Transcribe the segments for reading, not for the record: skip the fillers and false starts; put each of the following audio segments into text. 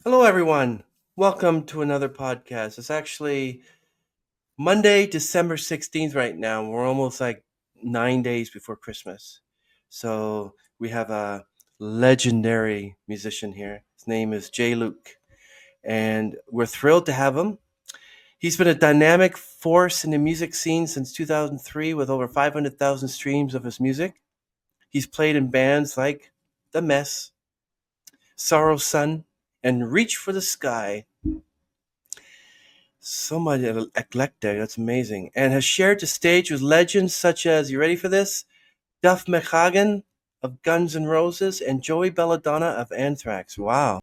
Hello, everyone. Welcome to another podcast. It's actually Monday, December 16th right now. We're almost like 9 days before Christmas. So we have a legendary musician here. His name is Jay Luke, and we're thrilled to have him. He's been a dynamic force in the music scene since 2003 with over 500,000 streams of his music. He's played in bands like The Mess, Sorrowsun, and Reach for the Sky. So much eclectic. That's amazing. And has shared the stage with legends such as, you ready for this? Duff McKagan of Guns N' Roses and Joey Belladonna of Anthrax. Wow.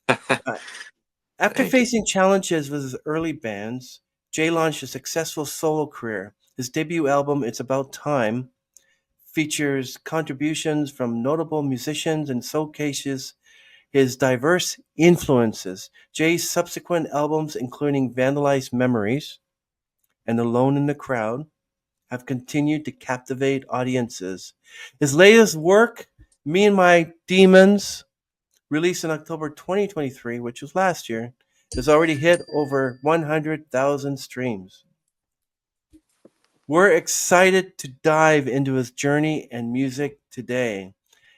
Uh, After Thank you. facing challenges with his early bands, Jay launched a successful solo career. His debut album, It's About Time, features contributions from notable musicians and showcases his diverse influences. Jay's subsequent albums, including Vandalized Memories and Alone in the Crowd, have continued to captivate audiences. His latest work, Me and My Demons, released in October 2023, which was last year, has already hit over 100,000 streams. We're excited to dive into his journey and music today.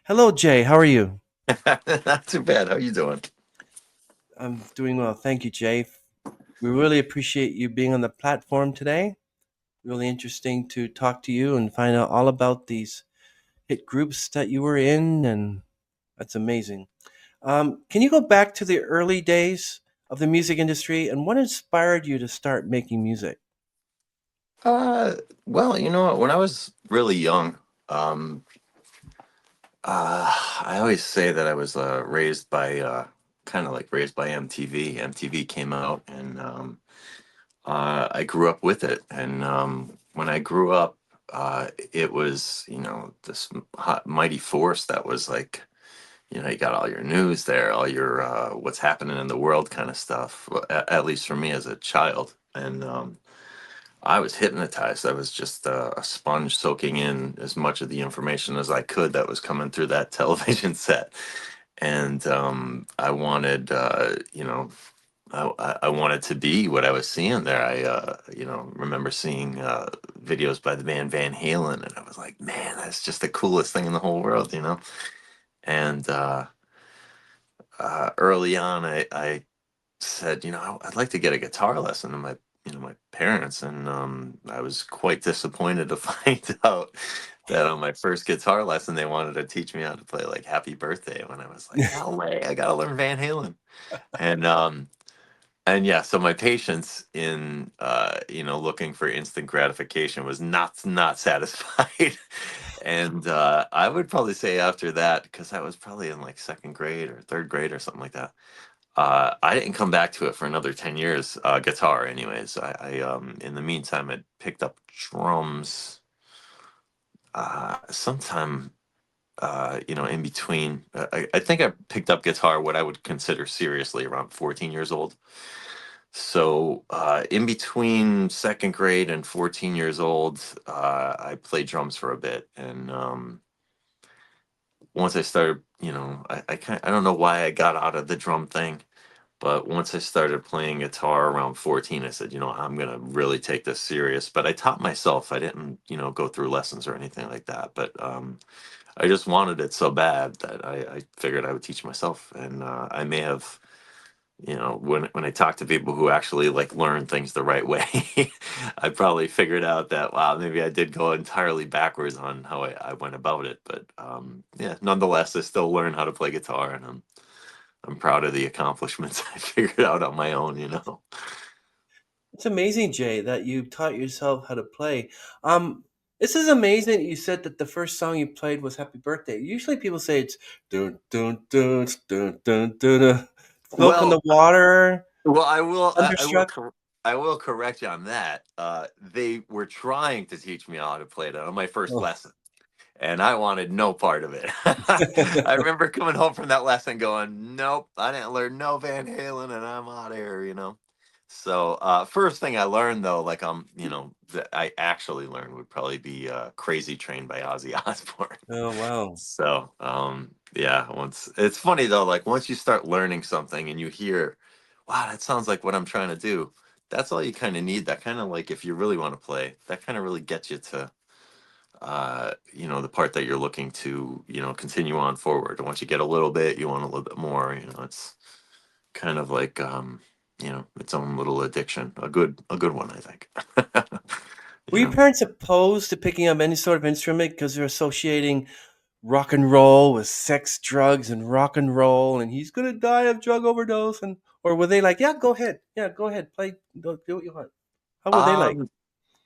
Hello, Jay. How are you? Not too bad. How you doing? I'm doing well. Thank you, Jay. We really appreciate you being on the platform today. Really interesting to talk to you and find out all about these hit groups that you were in, and that's amazing. Can you go back to the early days of the music industry and what inspired you to start making music? Uh, well, you know what? When I was really young, um, I always say that I was raised by kind of like raised by MTV. MTV came out, and I grew up with it. And when I grew up, it was this mighty force that was like you got all your news there, all your what's happening in the world kind of stuff. At least for me as a child, and I was hypnotized. I was just a sponge soaking in as much of the information as I could that was coming through that television set. And I wanted, I wanted to be what I was seeing there. I remember seeing videos by the band Van Halen, and I was like, man, that's just the coolest thing in the whole world. And early on, I said, I'd like to get a guitar lesson to my parents, and I was quite disappointed to find out that on my first guitar lesson they wanted to teach me how to play like Happy Birthday when I was like, no way, I gotta learn Van Halen. And and yeah, so my patience in looking for instant gratification was not satisfied. And I would probably say after that, because I was probably in like second grade or third grade or something like that, I didn't come back to it for another 10 years, guitar anyways. I in the meantime had picked up drums sometime in between. I think I picked up guitar what I would consider seriously around 14 years old. So in between second grade and 14 years old, I played drums for a bit. And once I started, I don't know why I got out of the drum thing. But once I started playing guitar around 14, I said, I'm going to really take this serious. But I taught myself. I didn't, go through lessons or anything like that. But I just wanted it so bad that I figured I would teach myself. And I may have, when I talk to people who actually like learn things the right way, I probably figured out that, wow, maybe I did go entirely backwards on how I went about it. But yeah, nonetheless, I still learn how to play guitar, and I'm proud of the accomplishments I figured out on my own. It's amazing, Jay, that you taught yourself how to play. Um, this is amazing that you said that the first song you played was Happy Birthday. Usually people say it's dun dun dun dun dun dun, dun. Smoke on Well, the Water, well, Thunderstruck. I will correct you on that. They were trying to teach me how to play that on my first Oh. lesson, and I wanted no part of it. I remember coming home from that lesson going, "Nope, I didn't learn no Van Halen, and I'm out of here." So, first thing I learned though, like that I actually learned would probably be "Crazy Train" by Ozzy Osbourne. Oh, wow. So, yeah, once it's funny though, like once you start learning something and you hear, wow, that sounds like what I'm trying to do. That's all you kind of need. That kind of like if you really want to play, that kind of really gets you to the part that you're looking to, continue on forward. And once you get a little bit, you want a little bit more, it's kind of like its own little addiction. A good one, I think. Were you your know. parents opposed to picking up any sort of instrument because they're associating rock and roll with sex, drugs, and rock and roll, and he's gonna die of drug overdose? And or were they like, yeah, go ahead, play, do what you want? How were they like?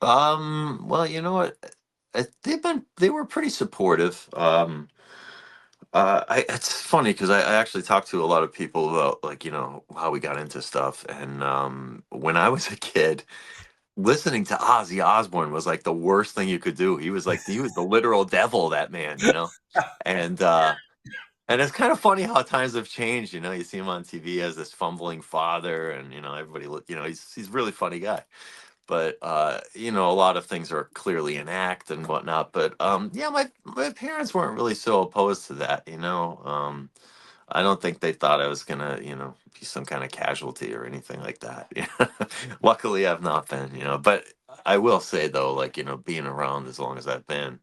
Um well, you know what? They were pretty supportive. It's funny because I actually talked to a lot of people about like how we got into stuff, and when I was a kid, listening to Ozzy Osbourne was like the worst thing you could do. He was the literal devil, that man. And it's kind of funny how times have changed. You see him on TV as this fumbling father, and everybody, he's a really funny guy. But a lot of things are clearly an act and whatnot. But yeah, my parents weren't really so opposed to that. I don't think they thought I was gonna, be some kind of casualty or anything like that. Luckily, I've not been. But I will say though, like being around as long as I've been,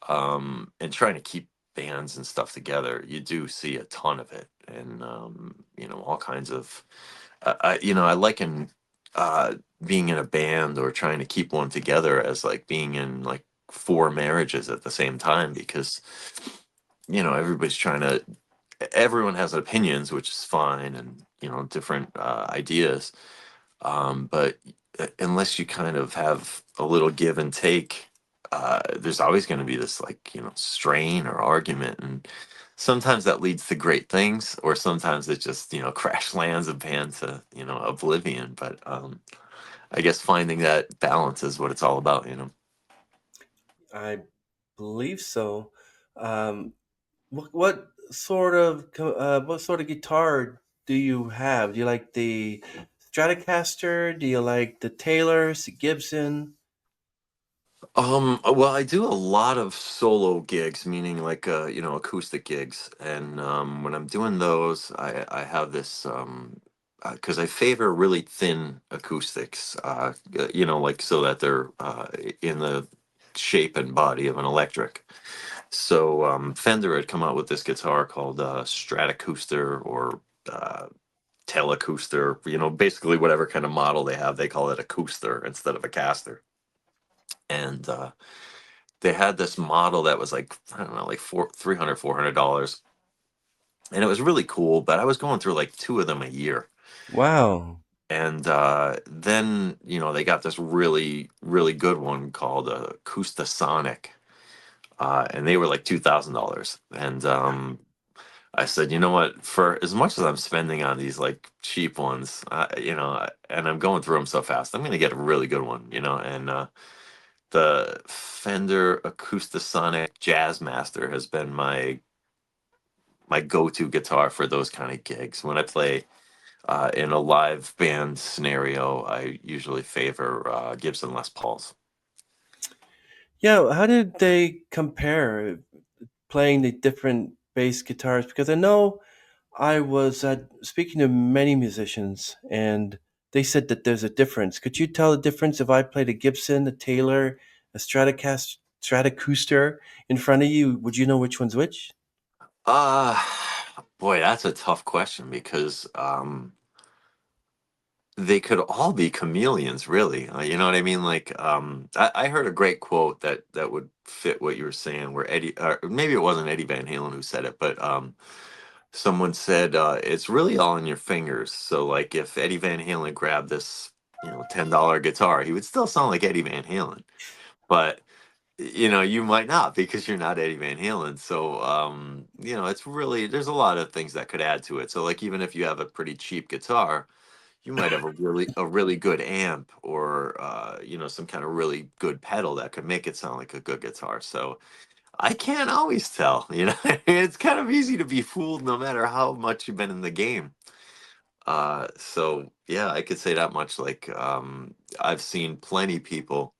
and trying to keep bands and stuff together, you do see a ton of it, and all kinds of. I liken uh, being in a band or trying to keep one together as like being in like four marriages at the same time because everybody's trying to everyone has opinions, which is fine, and different ideas. But unless you kind of have a little give and take, there's always going to be this like strain or argument, and sometimes that leads to great things, or sometimes it just crash lands a band to oblivion. But I guess finding that balance is what it's all about. I believe so. Um, what sort of guitar do you have? Do you like the Stratocaster? Do you like the Taylor, Gibson? Well, I do a lot of solo gigs, meaning like acoustic gigs, and when I'm doing those, I have this because I favor really thin acoustics, like so that they're in the shape and body of an electric. So Fender had come out with this guitar called Stratocaster or uh, Telecaster, basically whatever kind of model they have, they call it a Cooster instead of a caster. And they had this model that was like I don't know, like $300-$400, and it was really cool. But I was going through like two of them a year, Wow. and then they got this really really good one called Acoustasonic, and they were like $2,000. And I said, you know what? For as much as I'm spending on these like cheap ones, and I'm going through them so fast, I'm going to get a really good one. And the Fender Acoustasonic Jazzmaster has been my go-to guitar for those kind of gigs. When I play in a live band scenario, I usually favor Gibson Les Pauls. Yeah, how did they compare playing the different bass guitars? Because I know I was speaking to many musicians, and they said that there's a difference. Could you tell the difference if I played a Gibson, a Taylor, a Stratocaster in front of you? Would you know which one's which? Uh boy, that's a tough question because they could all be chameleons, really. You know what I mean? Like, I heard a great quote that would fit what you were saying, where Eddie, maybe it wasn't Eddie Van Halen who said it, but someone said it's really all in your fingers. So, like, if Eddie Van Halen grabbed this, $10 guitar, he would still sound like Eddie Van Halen, but you might not because you're not Eddie Van Halen. So, it's really there's a lot of things that could add to it. So, like, even if you have a pretty cheap guitar you might have a really good amp or some kind of really good pedal that could make it sound like a good guitar. So I can't always tell. It's kind of easy to be fooled no matter how much you've been in the game. So yeah, I could say that much. Like, I've seen plenty people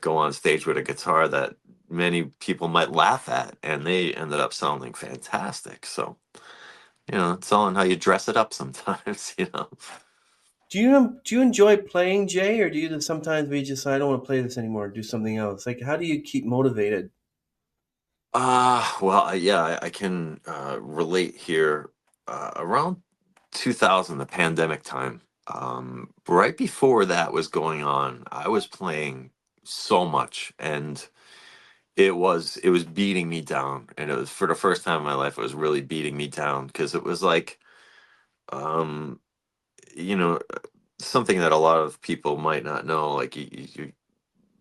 go on stage with a guitar that many people might laugh at, and they ended up sounding fantastic. So, it's all in how you dress it up sometimes, Do you enjoy playing, Jay, or do you just sometimes we just I don't want to play this anymore, do something else? Like, how do you keep motivated? Well, yeah, I can relate here. Around 2000, the pandemic time, right before that was going on, I was playing so much, and it was beating me down, and it was for the first time in my life, it was really beating me down because it was like, um, you know, something that a lot of people might not know. Like, you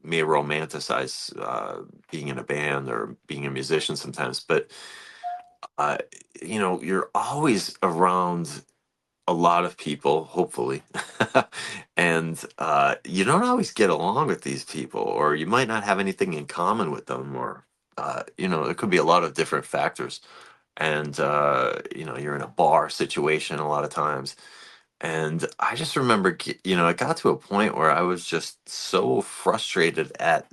may romanticize being in a band or being a musician sometimes, but uh, you're always around a lot of people, hopefully, and you don't always get along with these people, or you might not have anything in common with them, or it could be a lot of different factors. And you're in a bar situation a lot of times, and I just remember, it got to a point where I was just so frustrated at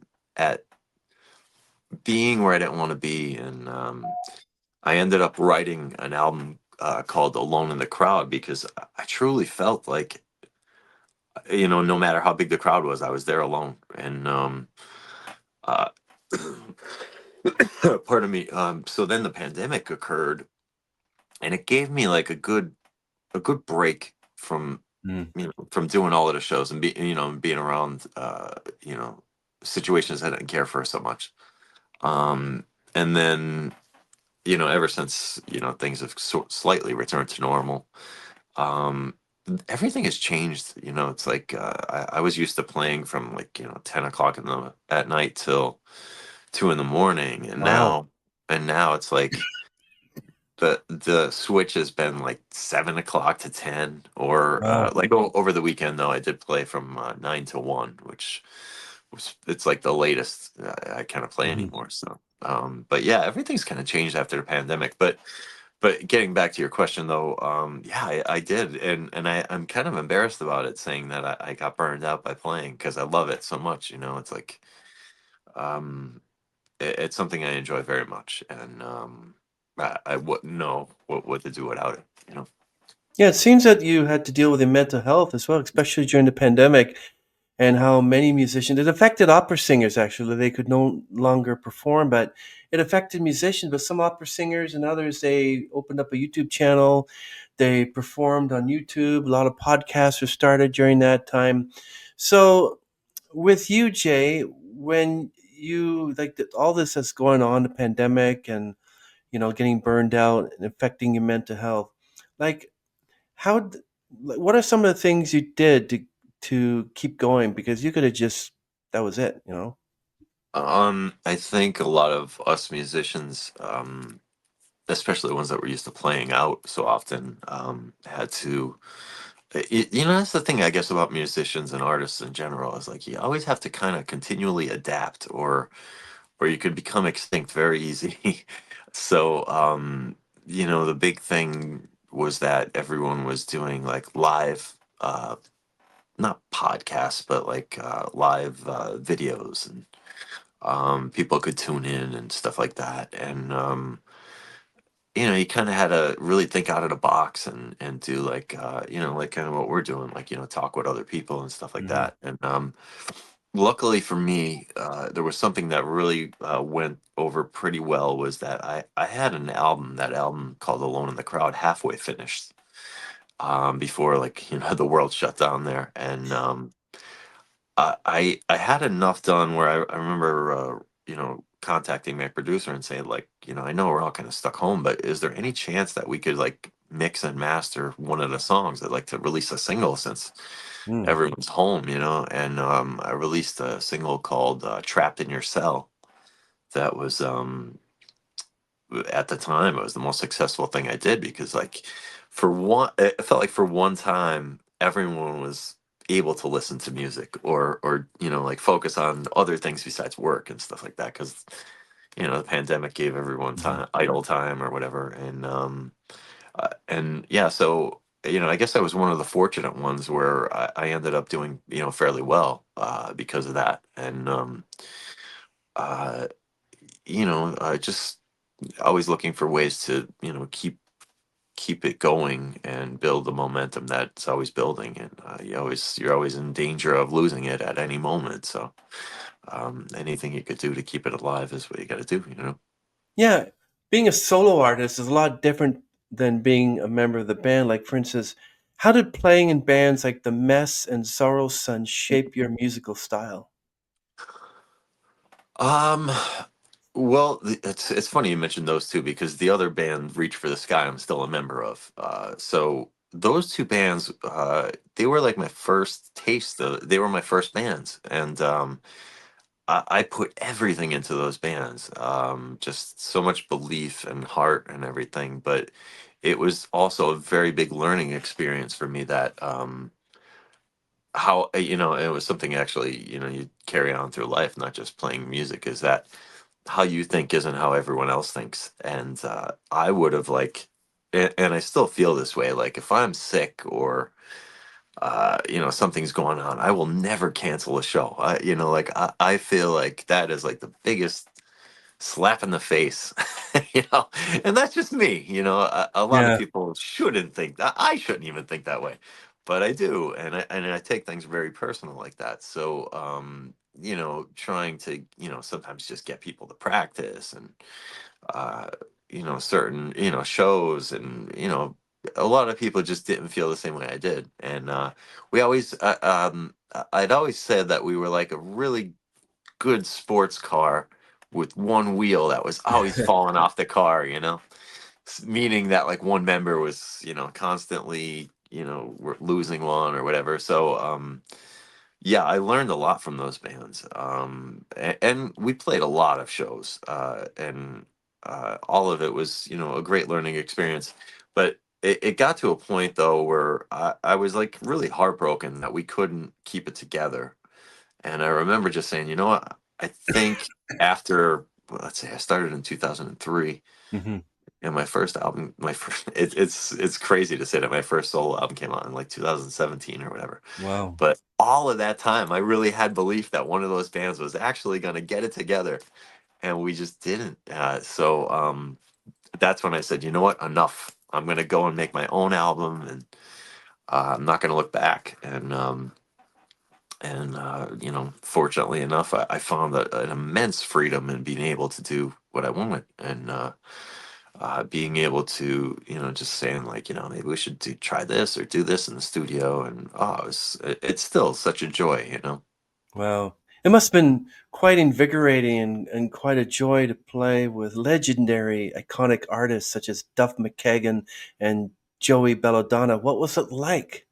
being where I didn't want to be, and I ended up writing an album called "Alone in the Crowd" because I truly felt like, no matter how big the crowd was, I was there alone. And uh, pardon me. So then the pandemic occurred, and it gave me like a good break from Mm. from doing all of the shows and being around situations I didn't care for so much. Um, and then ever since things have slightly returned to normal. um Everything has changed. It's like, I was used to playing from like 10 o'clock at night till 2 in the morning, and Wow. now it's like the switch has been like 7 o'clock to 10, or Wow. like, over the weekend, though, I did play from 9 to 1, which was, it's like the latest I kind of play Mhm. anymore. So but yeah, everything's kind of changed after the pandemic. But getting back to your question, though, yeah, I did, and I'm kind of embarrassed about it, saying that I got burned out by playing because I love it so much. It's like, um, it's something I enjoy very much, and I wouldn't know what to do without it. Yeah, it seems that you had to deal with your mental health as well, especially during the pandemic, and how many musicians it affected opera singers actually. They could no longer perform, but it affected musicians. But some opera singers and others, they opened up a YouTube channel. They performed on YouTube. A lot of podcasts were started during that time. So, with you, Jay, when you all this that's going on, the pandemic and getting burned out and affecting your mental health, like how what are some of the things you did to keep going? Because you could have just that was it. I think a lot of us musicians, especially the ones that were used to playing out so often, had to. That's the thing, I guess, about musicians and artists in general, is like you always have to kind of continually adapt, or you could become extinct very easy. So, the big thing was that everyone was doing like live, not podcasts, but like live videos, and people could tune in and stuff like that. And you kind of had to really think out of the box, and do like, like kind of what we're doing, like, talk with other people and stuff like Mhm. that. And luckily for me, there was something that really went over pretty well, was that I had that album called "Alone in the Crowd," halfway finished, before, like, the world shut down there. And I had enough done where I remember, contacting my producer and saying, like, I know we're all kind of stuck home, but is there any chance that we could like mix and master one of the songs? I'd like to release a single since Mm. everyone's home, and I released a single called "Trapped in Your Cell." That was, at the time, it was the most successful thing I did, because, like, for one, it felt like for one time everyone was able to listen to music, or like focus on other things besides work and stuff like that, because the pandemic gave everyone Mhm. time, idle time or whatever. And yeah, so I guess I was one of the fortunate ones where I ended up doing, fairly well because of that. And, uh, just always looking for ways to, keep it going and build the momentum that's always building. And you're always in danger of losing it at any moment. So anything you could do to keep it alive is what you got to do. Yeah, being a solo artist is a lot different than being a member of the band. Like, for instance, how did playing in bands like The Mess and Sorrowsun shape your musical style? Um, well, it's funny you mentioned those two because the other band, Reach for the Sky, I'm still a member of. So those two bands, they were like my first taste. They were my first bands, and I put everything into those bands. Just so much belief and heart and everything. But it was also a very big learning experience for me that how it was something actually you carry on through life, not just playing music. Is that how you think isn't how everyone else thinks. And I would have like, and I still feel this way. Like if I'm sick or something's going on, I will never cancel a show. Like I feel like that is like the biggest slap in the face. you know and that's just me. A lot of Yeah, people shouldn't think that. I shouldn't even think that way, but I do. And I take things very personal like that. So trying to sometimes just get people to practice and uh certain shows. And a lot of people just didn't feel the same way I did. And we always I'd always said that we were like a really good sports car with one wheel that was always falling off the car, meaning that like one member was, constantly, losing one or whatever. So, yeah, I learned a lot from those bands. And we played a lot of shows, and all of it was, a great learning experience. But it got to a point though where I was like really heartbroken that we couldn't keep it together. And I remember just saying, you know what? I think after, well, let's say I started in 2003, hmm, and my first album, it's crazy to say that my first solo album came out in like 2017 or whatever. wow. But all of that time, I really had belief that one of those bands was actually going to get it together, and we just didn't. So that's when I said, you know what? Enough. I'm going to go and make my own album, and I'm not going to look back. And fortunately enough, I found an immense freedom in being able to do what I wanted. And being able to just saying like maybe we should try this or do this in the studio. And it's still such a joy. Wow. It must have been quite invigorating and quite a joy to play with legendary, iconic artists such as Duff McKagan and Joey Belladonna. What was it like?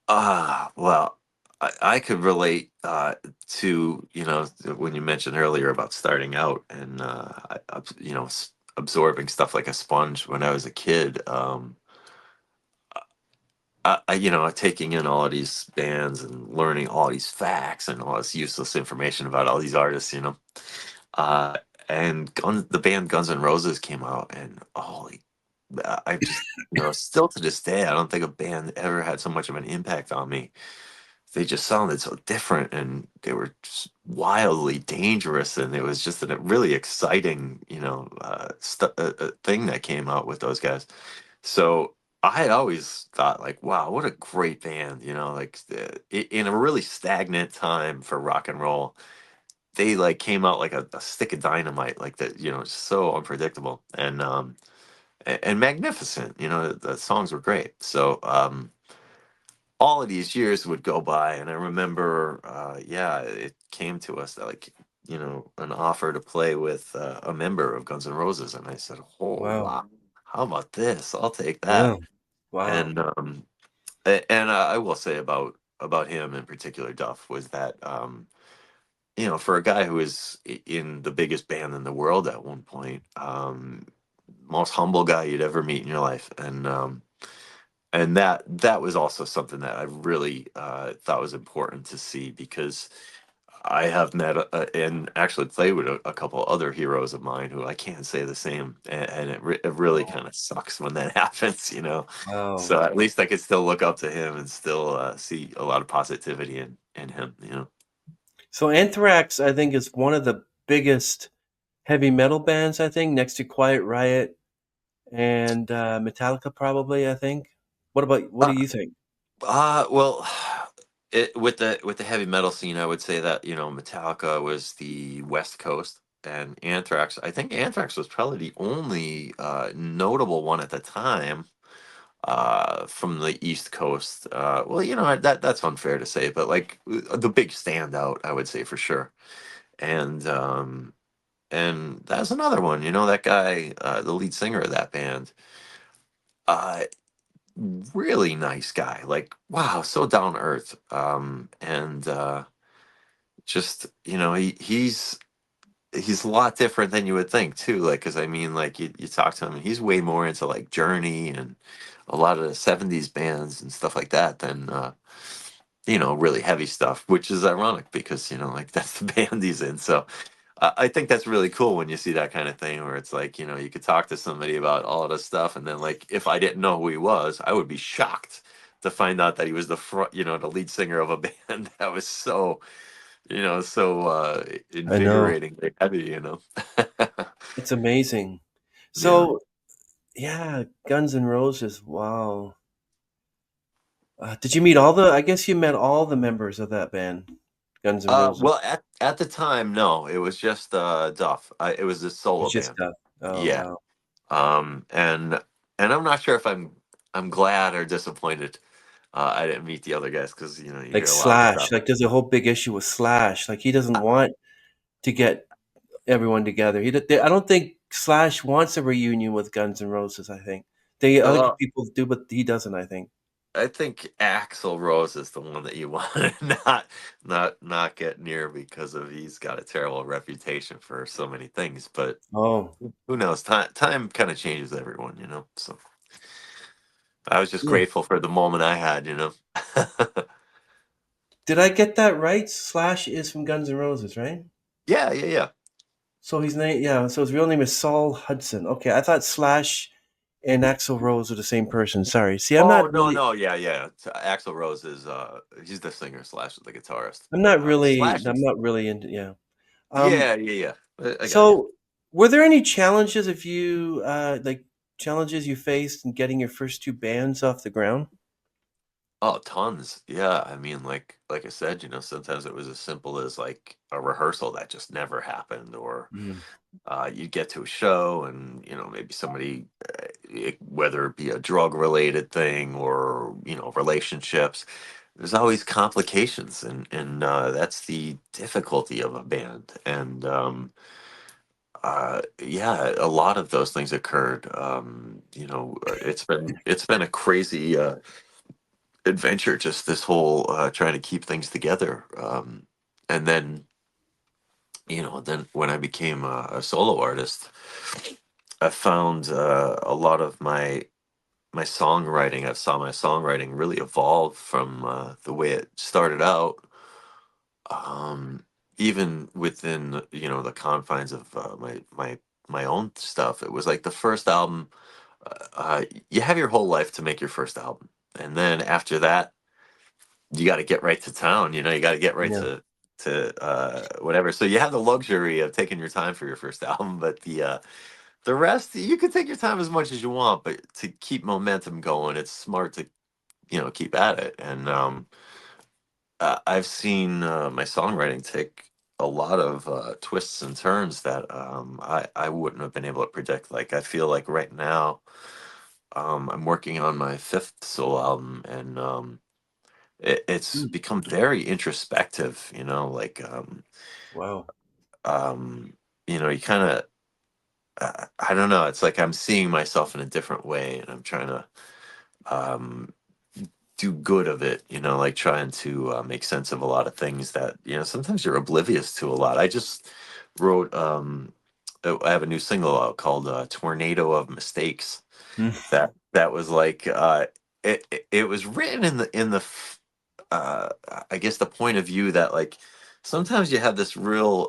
Well, I could relate to when you mentioned earlier about starting out and absorbing stuff like a sponge when I was a kid. Taking in all of these bands and learning all these facts and all this useless information about all these artists. Uh, and the band Guns N' Roses came out, and holy, I just, still to this day, I don't think a band ever had so much of an impact on me. They just sounded so different, and they were just wildly dangerous, and it was just a really exciting, thing that came out with those guys. So I had always thought like, wow, what a great band, like in a really stagnant time for rock and roll. They like came out like a stick of dynamite, like that, so unpredictable and magnificent. The songs were great. So all of these years would go by, and I remember, yeah, it came to us that like, an offer to play with a member of Guns N' Roses, and I said, oh Wow. wow, how about this? I'll take that. Yeah. Wow. And I will say about him in particular, Duff, was that for a guy who was in the biggest band in the world at one point, most humble guy you'd ever meet in your life. And that was also something that I really thought was important to see because I have met and actually played with a couple other heroes of mine who I can't say the same, and it really Oh, kind of sucks when that happens, you know. wow. So at least I could still look up to him and still see a lot of positivity in him, you know. So Anthrax, I think, is one of the biggest heavy metal bands, I think, next to Quiet Riot and Metallica, probably, I think. What do Uh, you think? well, with the heavy metal scene, I would say that Metallica was the West Coast, and Anthrax. I think Anthrax was probably the only notable one at the time from the East Coast. Well, that's unfair to say, but like the big standout, I would say for sure. And that's another one. That guy, the lead singer of that band. Uh, Really nice guy. Like, wow, so down to earth. And just he's a lot different than you would think too. Like, because I mean, like you talk to him, and he's way more into like Journey and a lot of the '70s bands and stuff like that than really heavy stuff. Which is ironic because like that's the band he's in. So I think that's really cool when you see that kind of thing where it's like, you could talk to somebody about all of this stuff. And then, like, if I didn't know who he was, I would be shocked to find out that he was the lead singer of a band that was so I know. invigorating, heavy. It's amazing. Yeah. So, yeah, Guns N' Roses. Wow. Did you meet I guess you met all the members of that band, Guns N' Roses. Well, at the time, no, it was just Duff. It was a It solo was just band. stuff. Oh, Yeah. wow. And I'm not sure if I'm glad or disappointed I didn't meet the other guys because you Like hear a lot of stuff. Slash. Like, there's a whole big issue with Slash. Like, he doesn't want to get everyone together. I don't think Slash wants a reunion with Guns N' Roses. I think other Well, people do, but he doesn't. I think. I think Axl Rose is the one that you want to not get near because of he's got a terrible reputation for so many things. But Oh, who knows? Time kind of changes everyone. So I was just yeah. grateful for the moment I had. Did I get that right? Slash is from Guns N' Roses, right? Yeah, yeah, yeah. So his name, yeah. So his real name is Saul Hudson. Okay, I thought Slash and Axl Rose were the same person. Sorry. See, Oh no, no, yeah, yeah. Axl Rose is he's the singer slash the guitarist. Slash I'm is not really into, yeah. Um, yeah, yeah, yeah. I got you. so were there any challenges if you like challenges you faced in getting your first two bands off the ground? Oh, tons. Yeah. I mean, like I said, sometimes it was as simple as like a rehearsal that just never happened, or Mm. you get to a show and maybe somebody, whether it be a drug related thing or relationships, there's always complications, and that's the difficulty of a band. And yeah, a lot of those things occurred. It's been a crazy. Adventure, just this whole trying to keep things together. And then when I became a solo artist, I found a lot of my songwriting. I saw my songwriting really evolve from the way it started out, um, even within the confines of my own stuff. It was like the first album. You have your whole life to make your first album, and then after that you got to get right to town. You got to get right Yeah. to whatever. So you have the luxury of taking your time for your first album, but the rest you can take your time as much as you want. But to keep momentum going, it's smart to keep at it. And I've seen my songwriting take a lot of twists and turns that I wouldn't have been able to predict. Like I feel like right now I'm working on my fifth solo album, and it's Mm. become very introspective, like Wow. um you kind of I don't know, it's like I'm seeing myself in a different way, and I'm trying to um do good of it, like trying to make sense of a lot of things that sometimes you're oblivious to a lot. I just wrote I have a new single out called Tornado of Mistakes. Mm. That was like it was written in the I guess the point of view that like sometimes you have this real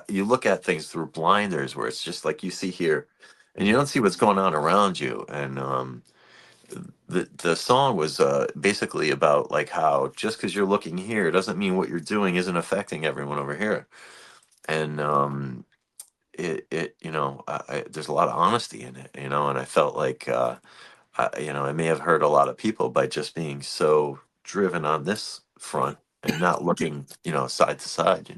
you look at things through blinders where it's just like you see here and you Mhm. don't see what's going on around you. And the song was basically about like how just because you're looking here doesn't mean what you're doing isn't affecting everyone over here. And it there's a lot of honesty in it, and I felt like I may have hurt a lot of people by just being so driven on this front and not looking, side to side,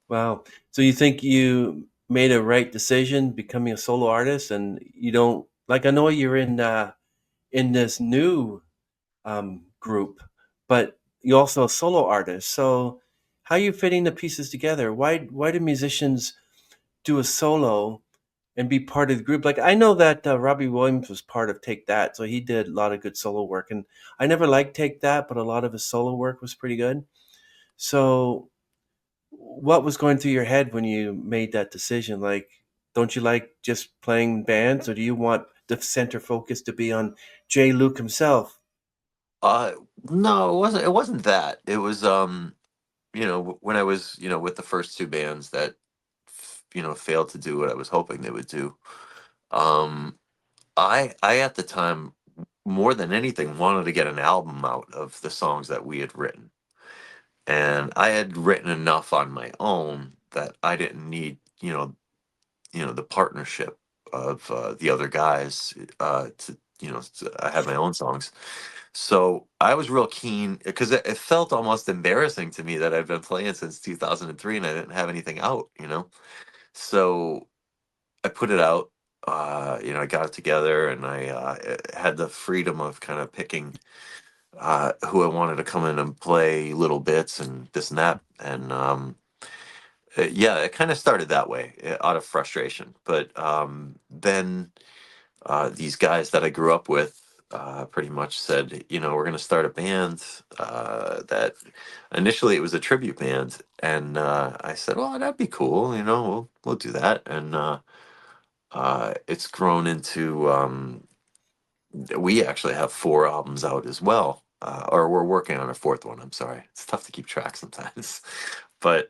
Wow. So you think you made a right decision becoming a solo artist, and you don't like? I know you're in this new group, but you're also a solo artist. So how are you fitting the pieces together? Why do musicians do a solo and be part of the group? Like I know that Robbie Williams was part of Take That, so he did a lot of good solo work. And I never liked Take That, but a lot of his solo work was pretty good. So what was going through your head when you made that decision? Like, don't you like just playing bands, or do you want the center focus to be on Jay Luke himself? uh no, it wasn't that. It was when I was, with the first two bands that failed to do what I was hoping they would do. um I at the time, more than anything, wanted to get an album out of the songs that we had written. And I had written enough on my own that I didn't need, the partnership of the other guys. I had my own songs. So I was real keen because it felt almost embarrassing to me that I've been playing since 2003 and I didn't have anything out. So I put it out. I got it together, and I had the freedom of kind of picking who I wanted to come in and play little bits and this and that. And yeah, it kind of started that way, out of frustration. But then these guys that I grew up with pretty much said, we're going to start a band that initially it was a tribute band. And I said, well, that'd be cool. We'll do that. And it's grown into, we actually have four albums out as well. Or we're working on a fourth one. I'm sorry. It's tough to keep track sometimes. But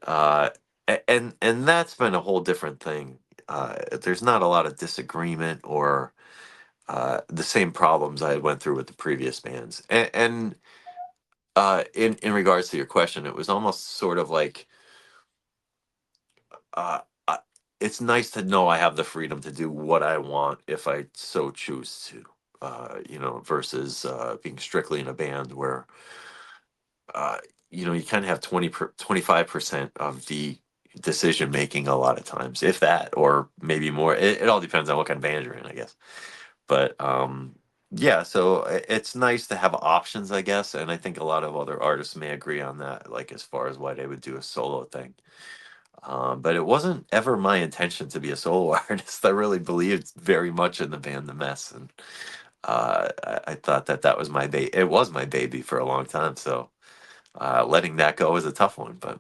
and that's been a whole different thing. There's not a lot of disagreement or the same problems I went through with the previous bands. And in regards to your question, it was almost sort of like uh, I, it's nice to know I have the freedom to do what I want if I so choose to. Versus being strictly in a band where uh, you kind of have 25% of the decision making a lot of times, if that, or maybe more. It all depends on what kind of band you're in, I guess. But yeah, so it's nice to have options, I guess. And I think a lot of other artists may agree on that, like as far as why they would do a solo thing. But it wasn't ever my intention to be a solo artist. I really believed very much in the band The Mess, and I thought that was my baby. It was my baby for a long time. So letting that go is a tough one, but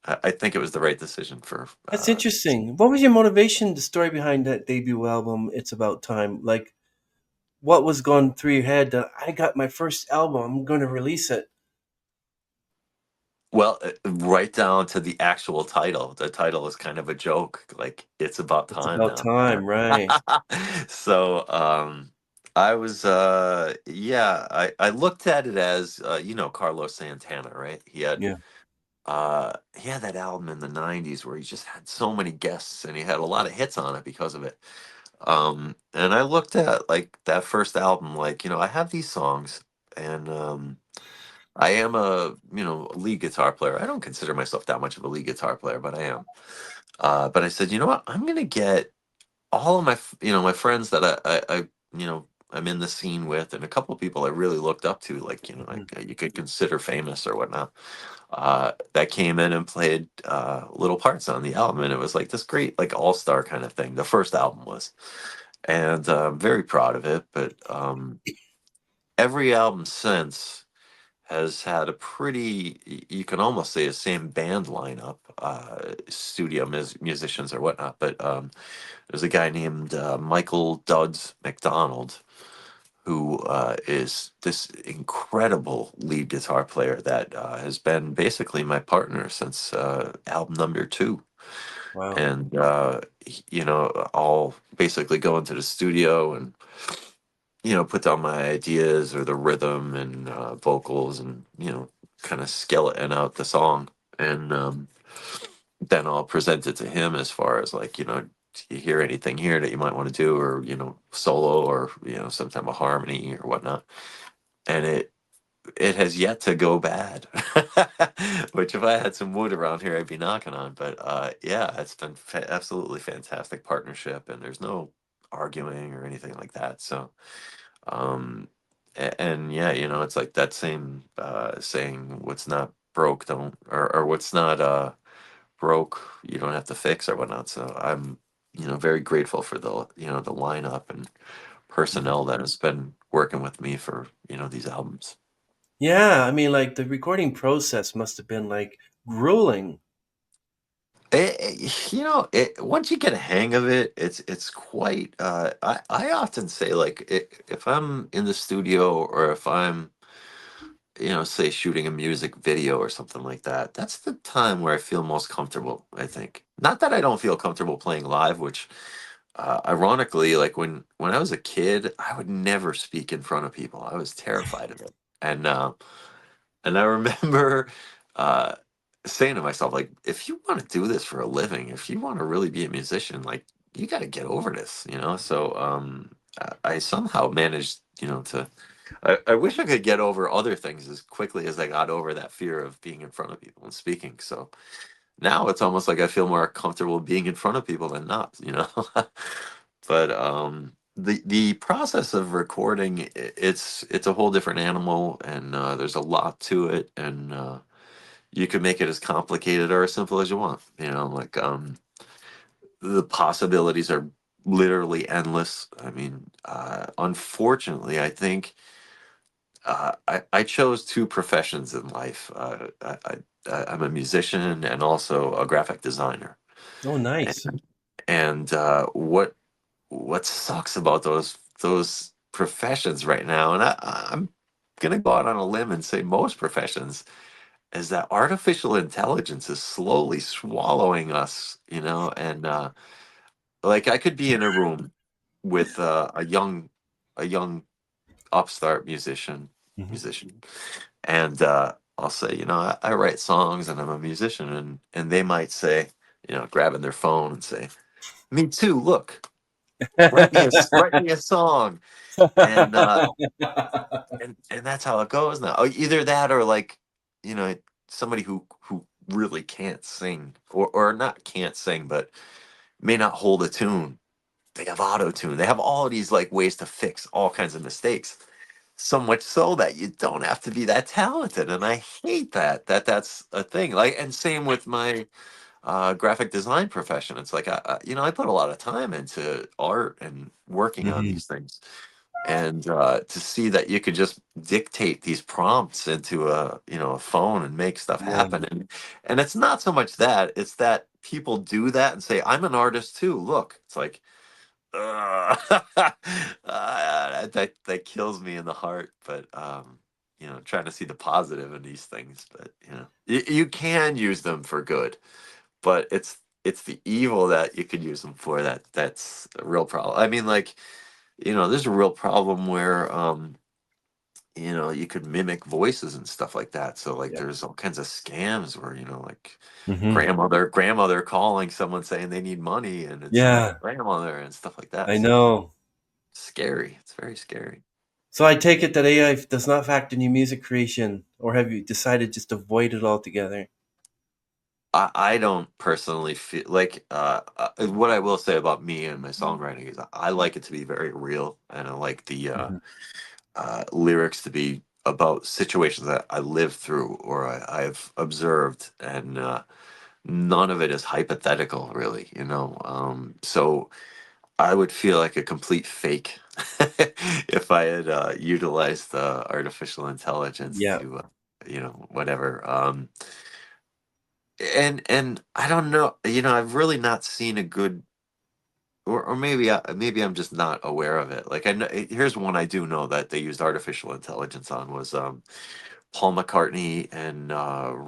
I think it was the right decision for. That's interesting. What was your motivation, the story behind that debut album, It's About Time? Like, what was going through your head that I got my first album, I'm going to release it? Well, right down to the actual title. The title is kind of a joke. Like it's about It's time About now. Time, right? So I was yeah, I looked at it as Carlos Santana, right? Yeah. He had that album in the 90s where he just had so many guests and he had a lot of hits on it because of it. And I looked at like that first album, like, I have these songs, and I am a lead guitar player. I don't consider myself that much of a lead guitar player, but I am. But I said, you know what? I'm gonna get all of my friends that I'm in the scene with, and a couple of people I really looked up to, like, Mhm. like you could consider famous or whatnot. That came in and played little parts on the album, and it was like this great, like all-star kind of thing. The first album was, and I'm very proud of it. But every album since has had a pretty, you can almost say, the same band lineup, studio musicians or whatnot. But there's a guy named Michael Duds McDonald, who is this incredible lead guitar player that has been basically my partner since album number two. Wow. And you know, I'll basically go into the studio and put down my ideas or the rhythm and vocals, and kind of skeleton out the song, and then I'll present it to him as far as like, do you hear anything here that you might want to do, or solo, or some type of harmony or whatnot. And it has yet to go bad. Which, if I had some wood around here, I'd be knocking on. But yeah, it's been absolutely fantastic partnership, and there's no arguing or anything like that. So and yeah, it's like that same saying, what's not broke don't, or what's not broke you don't have to fix, or whatnot. So I'm very grateful for the lineup and Mhm. personnel that has been working with me for these albums. Yeah, I mean, like the recording process must have been like grueling. Once you get a hang of it, it's quite. I often say, like, if I'm in the studio, or if I'm say shooting a music video or something like that, that's the time where I feel most comfortable, I think. Not that I don't feel comfortable playing live, which ironically, like when I was a kid, I would never speak in front of people. I was terrified of it. And I remember uh saying to myself, like, if you want to do this for a living, if you want to really be a musician, like, you got to get over this. So I somehow managed, to I wish I could get over other things as quickly as I got over that fear of being in front of people and speaking. So now it's almost like I feel more comfortable being in front of people than not. But the process of recording, it's a whole different animal, and there's a lot to it, and you can make it as complicated or as simple as you want. Like, the possibilities are literally endless. I mean, unfortunately, I think I chose two professions in life. I'm a musician and also a graphic designer. Oh, nice. And, and what sucks about those professions right now, and I'm gonna go out on a limb and say most professions, is that artificial intelligence is slowly swallowing us. And like, I could be in a room with a young upstart Hmm. musician, and I'll say, I write songs and I'm a musician, and they might say, grabbing their phone and say, me too. Look, write me a song, and and that's how it goes now. Either that, or like, you know somebody who really can't sing, or not can't sing, but may not hold a tune. They have auto tune. They have all of these like ways to fix all kinds of mistakes. So much so that you don't have to be that talented, and I hate that's a thing. Like, and same with my graphic design profession. It's like, I put a lot of time into art and working on Hmm. these things, and to see that you could just dictate these prompts into a phone and make stuff Yeah. happen. And it's not so much that, it's that people do that and say, I'm an artist too, look. It's like, that kills me in the heart. But trying to see the positive in these things. But you can use them for good, but it's the evil that you could use them for, that's a real problem. I mean, like, there's a real problem where you could mimic voices and stuff like that. So, like, Yeah. there's all kinds of scams where, like, Hmm. grandmother calling someone saying they need money, and it's not the Yeah, grandmother, and stuff like that. I So know. scary. It's very scary. So I take it that AI does not factor in your music creation, or have you decided just to avoid it altogether? I don't personally feel like, what I will say about me and my songwriting is I like it to be very real, and I like the Hmm. lyrics to be about situations that I lived through, or I've observed, and none of it is hypothetical, really. So I would feel like a complete fake if I had utilized artificial intelligence Yeah. to, whatever. And I don't know, I've really not seen a good or maybe I'm just not aware of it. Like I know, here's one I do know that they used artificial intelligence on was Paul McCartney and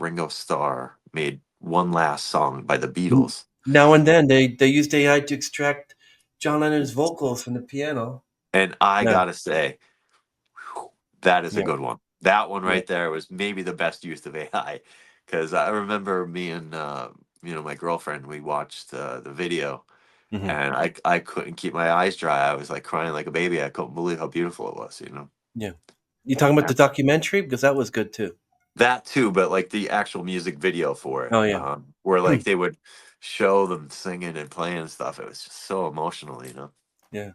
Ringo Starr made One Last Song by the N- Beatles. Now and then they used AI to extract John Lennon's vocals from the piano. And I Yeah, gotta say, whew, that is a yeah, good one. That one yeah. right there was maybe the best use of AI, because I remember me and my girlfriend, we watched the video, Hmm. and I couldn't keep my eyes dry. I was like crying like a baby. I couldn't believe how beautiful it was. Yeah. You talking about the documentary? Because that was good too. That too, but like the actual music video for it, Oh yeah. where like they would show them singing and playing stuff. It was just so emotional. Yeah.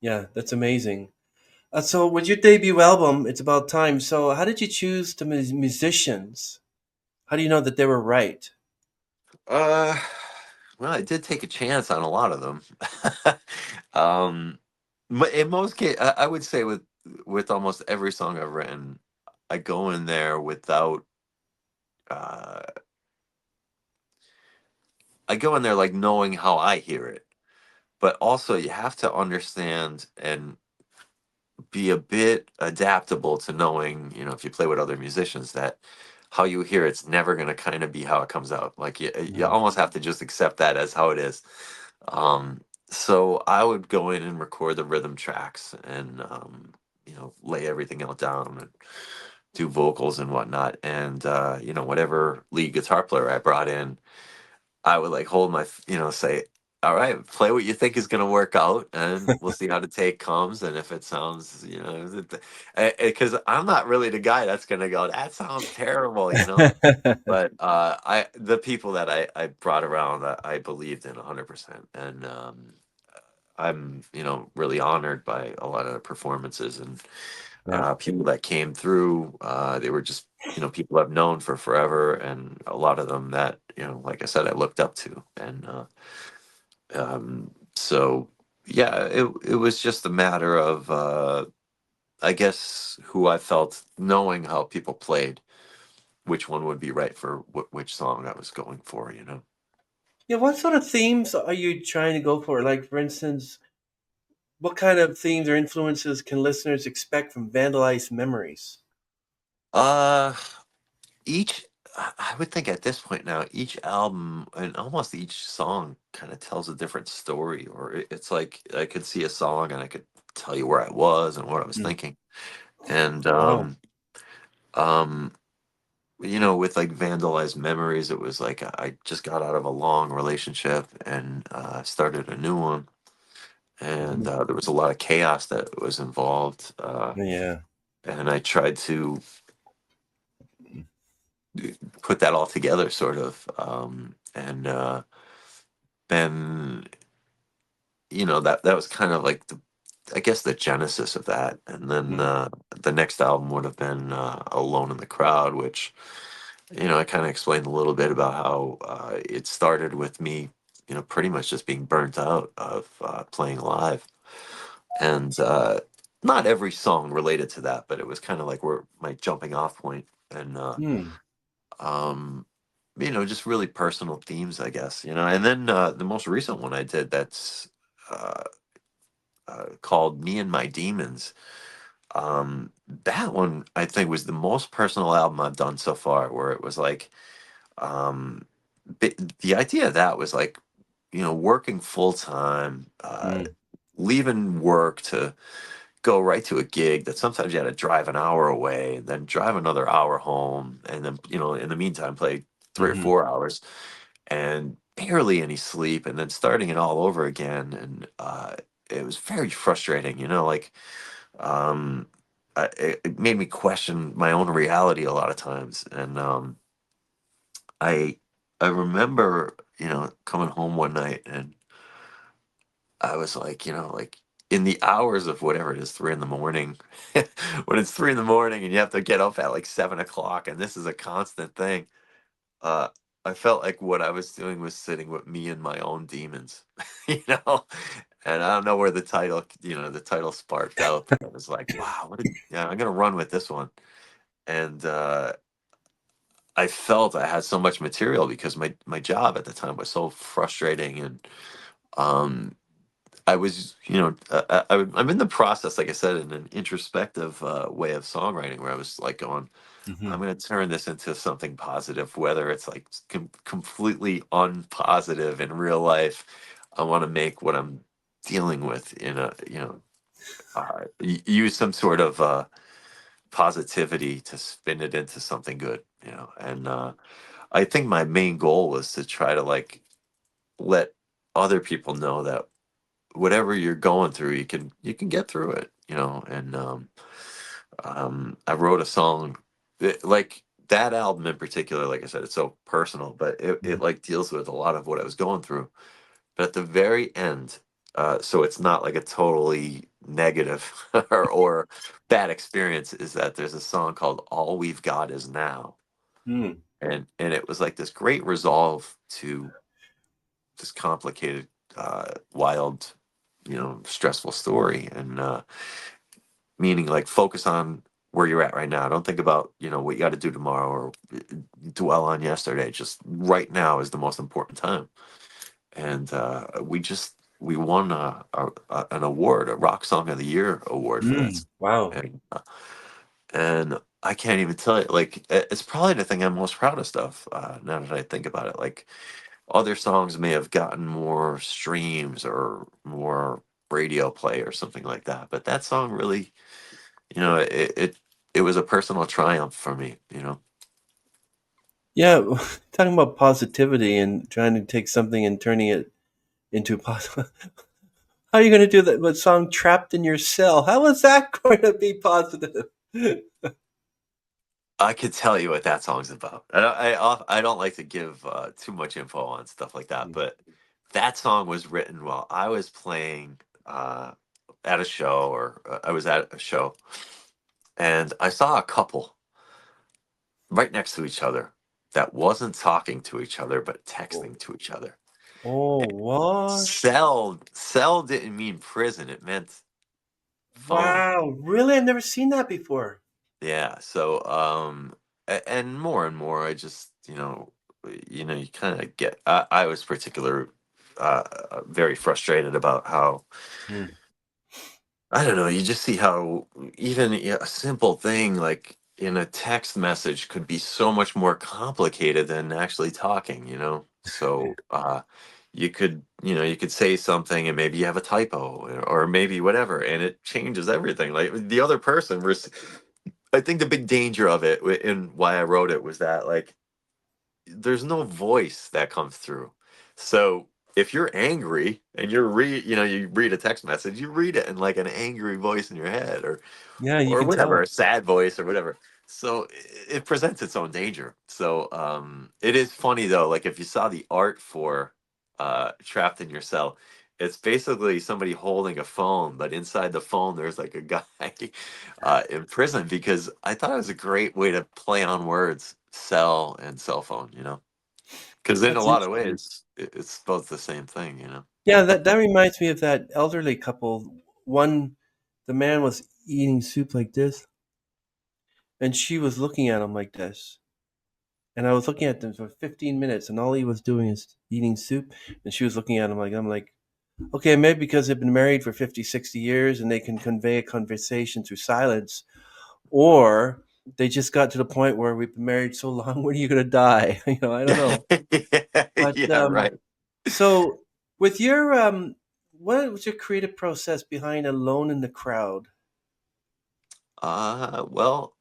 Yeah, that's amazing. So with your debut album, It's About Time. So how did you choose the musicians? How do you know that they were right? Uh, well, I did take a chance on a lot of them. um, in most cases, I would say with almost every song I've written, I go in there without. Uh, I go in there like knowing how I hear it, but also you have to understand and be a bit adaptable to knowing, if you play with other musicians, that how you hear it's never going to kind of be how it comes out. Like you Mm, almost have to just accept that as how it is. Um, so I would go in and record the rhythm tracks and, lay everything out down and do vocals and whatnot. And, whatever lead guitar player I brought in, I would like hold say, all right, play what you think is going to work out, and we'll see how the take comes. And if it sounds, because I'm not really the guy that's going to go, that sounds terrible. But the people that I brought around, I believed in 100%. And I'm, really honored by a lot of the performances and yeah. people that came through. They were just, people I've known for forever, and a lot of them that, like I said, I looked up to. And so, yeah, it was just a matter of, I guess, who I felt, knowing how people played, which one would be right for which song I was going for. Yeah, what sort of themes are you trying to go for? Like, for instance, what kind of themes or influences can listeners expect from Vandalized Memories? Uh, I would think at this point now, each album and almost each song kind of tells a different story, or it's like I could see a song and I could tell you where I was and what I was Mm. thinking. And Wow. um, with like Vandalized Memories, it was like I just got out of a long relationship and started a new one, and Mhm. there was a lot of chaos that was involved, Yeah. and I tried to put that all together, sort of, and then that was kind of like I guess the genesis of that. And then Mm. the next album would have been Alone in the Crowd, which I kind of explained a little bit about how it started with me, pretty much just being burnt out of playing live. And not every song related to that, but it was kind of like where my jumping off point. And Mm. um, just really personal themes, I guess. And then the most recent one I did, that's uh, called Me and My Demons. That one I think was the most personal album I've done so far, where it was like, um, the idea of that was like, working full time, Mm. leaving work to go right to a gig that sometimes you had to drive an hour away and then drive another hour home, and then in the meantime play 3 or 4 hours and barely any sleep, and then starting it all over again. And it was very frustrating, like, um it made me question my own reality a lot of times. And i I remember coming home one night, and I was like, like, in the hours of whatever it is, 3 in the morning, when it's 3 in the morning and you have to get up at like 7 o'clock, and this is a constant thing. uh, I felt like what I was doing was sitting with me and my own demons, you know. And I don't know where the title sparked out, but I was like, wow, yeah, I'm gonna run with this one. And I felt I had so much material because my job at the time was so frustrating, and Um, I was, I'm in the process, like I said, in an introspective way of songwriting, where I was like going, Hmm. I'm going to turn this into something positive, whether it's like completely unpositive in real life. I want to make what I'm dealing with in a, use some sort of positivity to spin it into something good, and I think my main goal was to try to like let other people know that whatever you're going through, you can get through it, and I wrote a song like that album in particular. Like I said, it's so personal, but it like deals with a lot of what I was going through. But at the very end, so it's not like a totally negative or bad experience, is that there's a song called "All We've Got Is Now," Mm. and it was like this great resolve to this complicated, wild, stressful story, and meaning like focus on where you're at right now. Don't think about what you got to do tomorrow, or dwell on yesterday. Just right now is the most important time. And we won an award, a Rock Song of the Year award for that. Mm. Wow. And I can't even tell you, like, it's probably the thing I'm most proudest of, now that I think about it. Like, other songs may have gotten more streams or more radio play or something like that, but that song really, it was a personal triumph for me. Yeah, talking about positivity and trying to take something and turning it into positive. How are you going to do that with song "Trapped in Your Cell"? How is that going to be positive? I could tell you what that song's about. I don't like to give too much info on stuff like that, but that song was written while I was playing at a show, or I was at a show, and I saw a couple right next to each other that wasn't talking to each other but Oh, texting to each other. oh, what? Cell didn't mean prison; it meant phone. Wow, really? I've never seen that before. Yeah. So, and more, I just, you kind of get. I was very frustrated about how, Mm. I don't know. You just see how even a simple thing like in a text message could be so much more complicated than actually talking. So, you could say something and maybe you have a typo, or maybe whatever, and it changes everything. Like the other person, I think the big danger of it, and why I wrote it, was that like there's no voice that comes through. So if you're angry and you read a text message, you read it in like an angry voice in your head, or Yeah, you or can whatever, tell. a sad voice or whatever. So it presents its own danger. So it is funny though, like if you saw the art for Trapped in Your Cell, it's basically somebody holding a phone, but inside the phone there's like a guy in prison, because I thought it was a great way to play on words, cell and cell phone. Because in a That's lot of interesting. ways it's both the same thing. Yeah, that reminds me of that elderly couple. One, the man was eating soup like this, and she was looking at him like this. And I was looking at them for 15 minutes, and all he was doing is eating soup. And she was looking at him like, I'm like, okay, maybe because they've been married for 50, 60 years and they can convey a conversation through silence, or they just got to the point where we've been married so long, when are you going to die? I don't know. Yeah, But yeah, right. so, with your what was your creative process behind "Alone in the Crowd"? Well,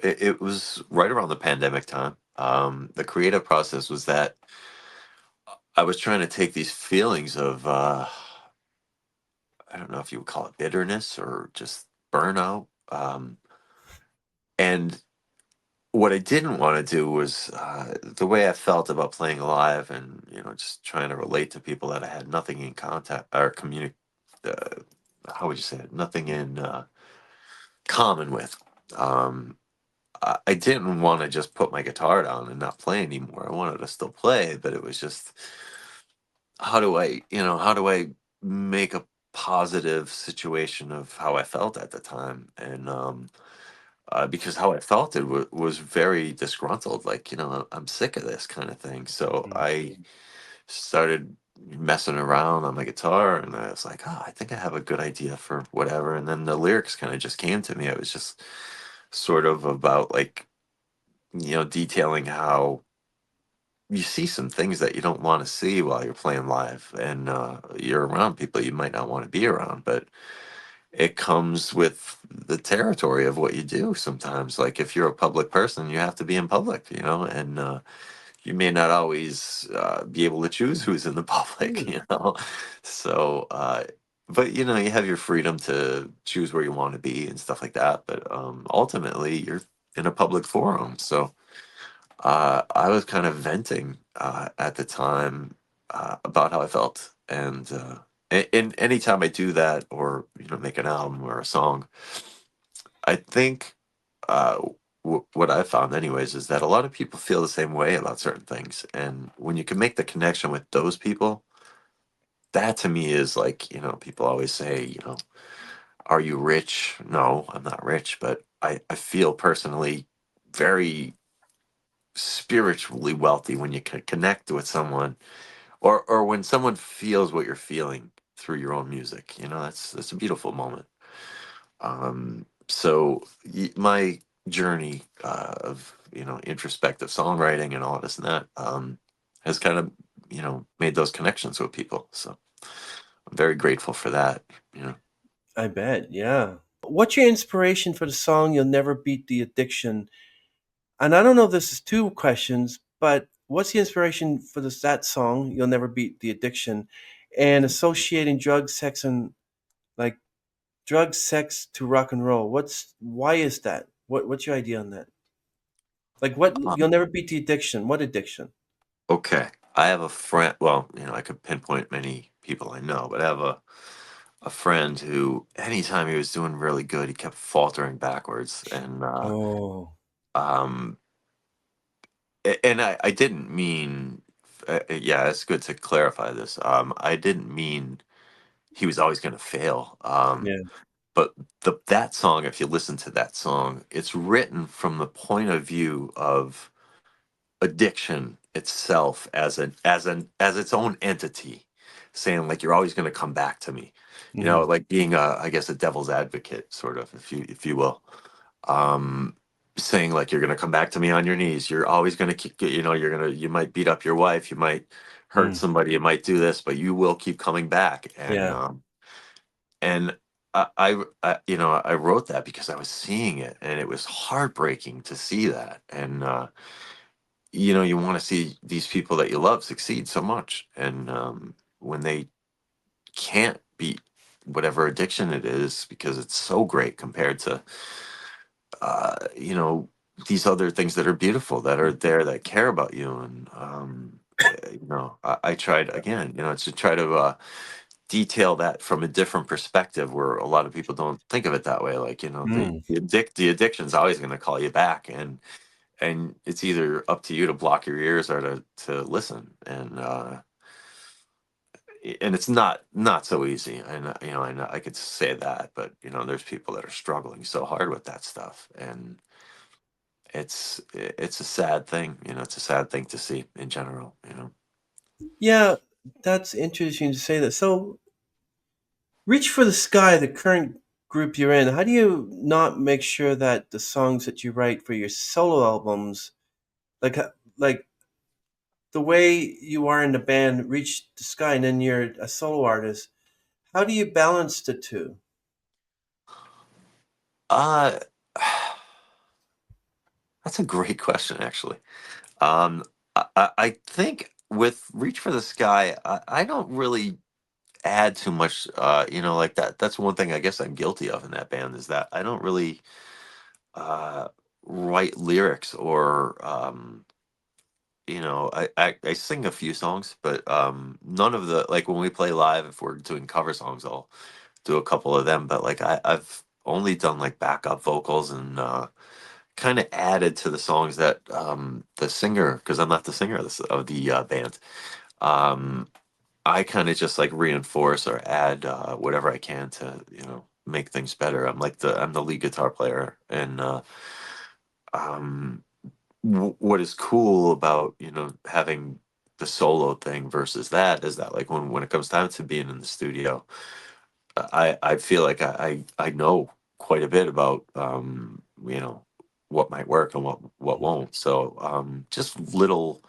it was right around the pandemic time. The creative process was that I was trying to take these feelings of, I don't know if you would call it bitterness or just burnout. And what I didn't want to do was, the way I felt about playing live, and just trying to relate to people that I had nothing in contact or uh, how would you say it? Nothing in common with. Um, I didn't want to just put my guitar down and not play anymore. I wanted to still play, but it was just, how do I make a positive situation of how I felt at the time? And because how I felt, it was very disgruntled. Like, I'm sick of this kind of thing. So Mm. I started. messing around on my guitar, and I was like, oh, I think I have a good idea for whatever. And then the lyrics kind of just came to me. It was just sort of about like, detailing how you see some things that you don't want to see while you're playing live, and you're around people you might not want to be around, but it comes with the territory of what you do sometimes. Like if you're a public person, you have to be in public, and you may not always be able to choose who's in the public, Hmm. So, but you have your freedom to choose where you want to be and stuff like that. But ultimately, you're in a public forum, so I was kind of venting at the time about how I felt, and and anytime I do that, or make an album or a song, I think uh, what I found, anyways, is that a lot of people feel the same way about certain things, and when you can make the connection with those people, that to me is like, people always say, are you rich? No, I'm not rich, but I feel personally very spiritually wealthy when you can connect with someone, or when someone feels what you're feeling through your own music. That's a beautiful moment. So my journey of introspective songwriting and all this and that has kind of made those connections with people. So I'm very grateful for that. You know. I bet, yeah. What's your inspiration for the song "You'll Never Beat the Addiction"? And I don't know if this is two questions, but what's the inspiration for that song "You'll Never Beat the Addiction" and associating drugs, sex, and like drugs, sex to rock and roll? Why is that? What's your idea on that? Like what Um, you'll never beat the addiction. What addiction? okay, I have a friend. Well, I could pinpoint many people I know, but I have a friend who, anytime he was doing really good, he kept faltering backwards, and Oh. um, and I didn't mean. Yeah, it's good to clarify this. I didn't mean he was always going to fail. Yeah. But that song, if you listen to that song, it's written from the point of view of addiction itself as its own entity, saying like you're always going to come back to me, Mhm. like being I guess a devil's advocate, sort of, if you will, um, saying like you're going to come back to me on your knees. You're always going to keep, you might beat up your wife, you might hurt Mm. somebody, you might do this, but you will keep coming back. And Yeah. and I wrote that because I was seeing it, and it was heartbreaking to see that. And you want to see these people that you love succeed so much, and when they can't beat whatever addiction it is because it's so great compared to you know these other things that are beautiful, that are there, that care about you. And I tried again, to try to detail that from a different perspective, where a lot of people don't think of it that way. Like, Mm. the addiction's always going to call you back, and it's either up to you to block your ears or to listen. And it's not so easy. And I know I could say that, but there's people that are struggling so hard with that stuff, and it's a sad thing. It's a sad thing to see in general. Yeah, that's interesting to say that. So, Reach for the Sky, the current group you're in, how do you not make sure that the songs that you write for your solo albums, like like the way you are in the band Reach the Sky and then you're a solo artist, how do you balance the two? uh that's a great question, actually. I think with Reach for the Sky, I don't really add too much. Like that. That's one thing I guess I'm guilty of in that band, is that I don't really uh, write lyrics, or I sing a few songs, but none of the, like, when we play live, if we're doing cover songs, I'll do a couple of them. But like I've only done like backup vocals, and kind of added to the songs that the singer, because I'm not the singer of the band. Um, I kind of just like reinforce or add whatever I can to make things better. I'm the lead guitar player, and um, what is cool about having the solo thing versus that is that like when it comes time to being in the studio, I feel like I know quite a bit about you know what might work and what won't. So just little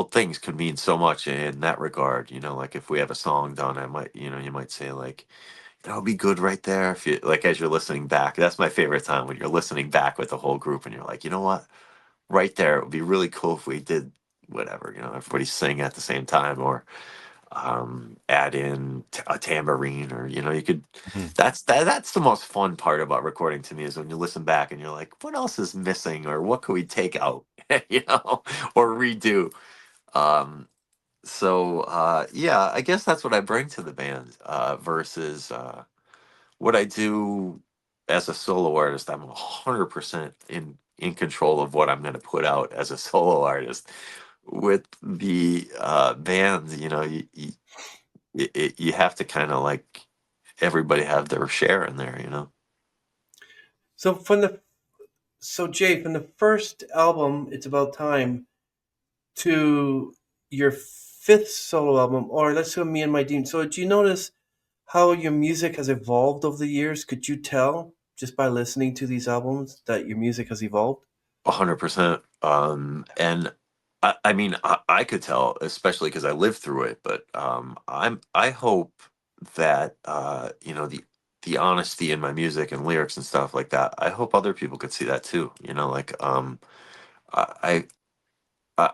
things could mean so much in that regard. You know, like if we have a song done, I might, you know, you might say like, that would be good right there. If you like, as you're listening back, that's my favorite time when you're listening back with the whole group and you're like, you know what, right there, it would be really cool if we did whatever, you know, everybody sing at the same time, or add in a tambourine, or you know, you could. Mhm. That's the most fun part about recording to me is when you listen back and you're like, what else is missing, or what could we take out, you know, or redo. Um, yeah, I guess that's what I bring to the band versus what I do as a solo artist. I'm 100% in control of what I'm going to put out as a solo artist. With the band, you know, you have to kind of like everybody have their share in there, you know. So Jay, from the first album, It's About Time, to your fifth solo album, or let's go Me and My Demon. So, do you notice how your music has evolved over the years? Could you tell just by listening to these albums that your music has evolved? 100%. And I mean, I could tell, especially because I lived through it. But I hope that you know, the honesty in my music and lyrics and stuff like that. I hope other people could see that too. You know, like I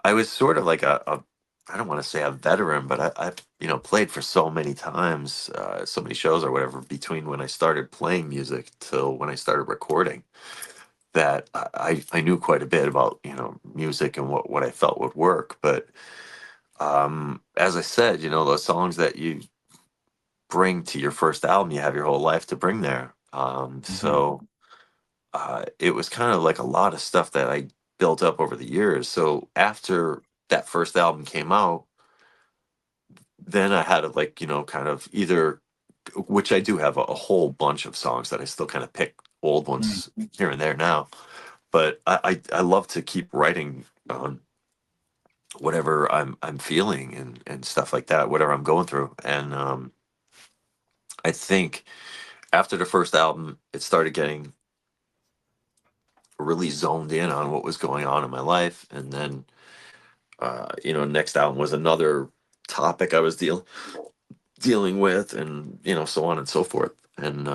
I was sort of like a I don't want to say a veteran, but I've you know played for so many times, so many shows or whatever between when I started playing music till when I started recording that I knew quite a bit about you know music and what I felt would work. But as I said, you know those songs that you bring to your first album, you have your whole life to bring there. Hmm. It was kind of like a lot of stuff that I built up over the years. So after that first album came out, then I had to like you know kind of either which I do have a whole bunch of songs that I still kind of pick old ones here and there now, but I love to keep writing on whatever I'm feeling and stuff like that, whatever I'm going through. And I think after the first album, it started getting really zoned in on what was going on in my life, and then you know, next album was another topic I was dealing with, and you know, so on and so forth. And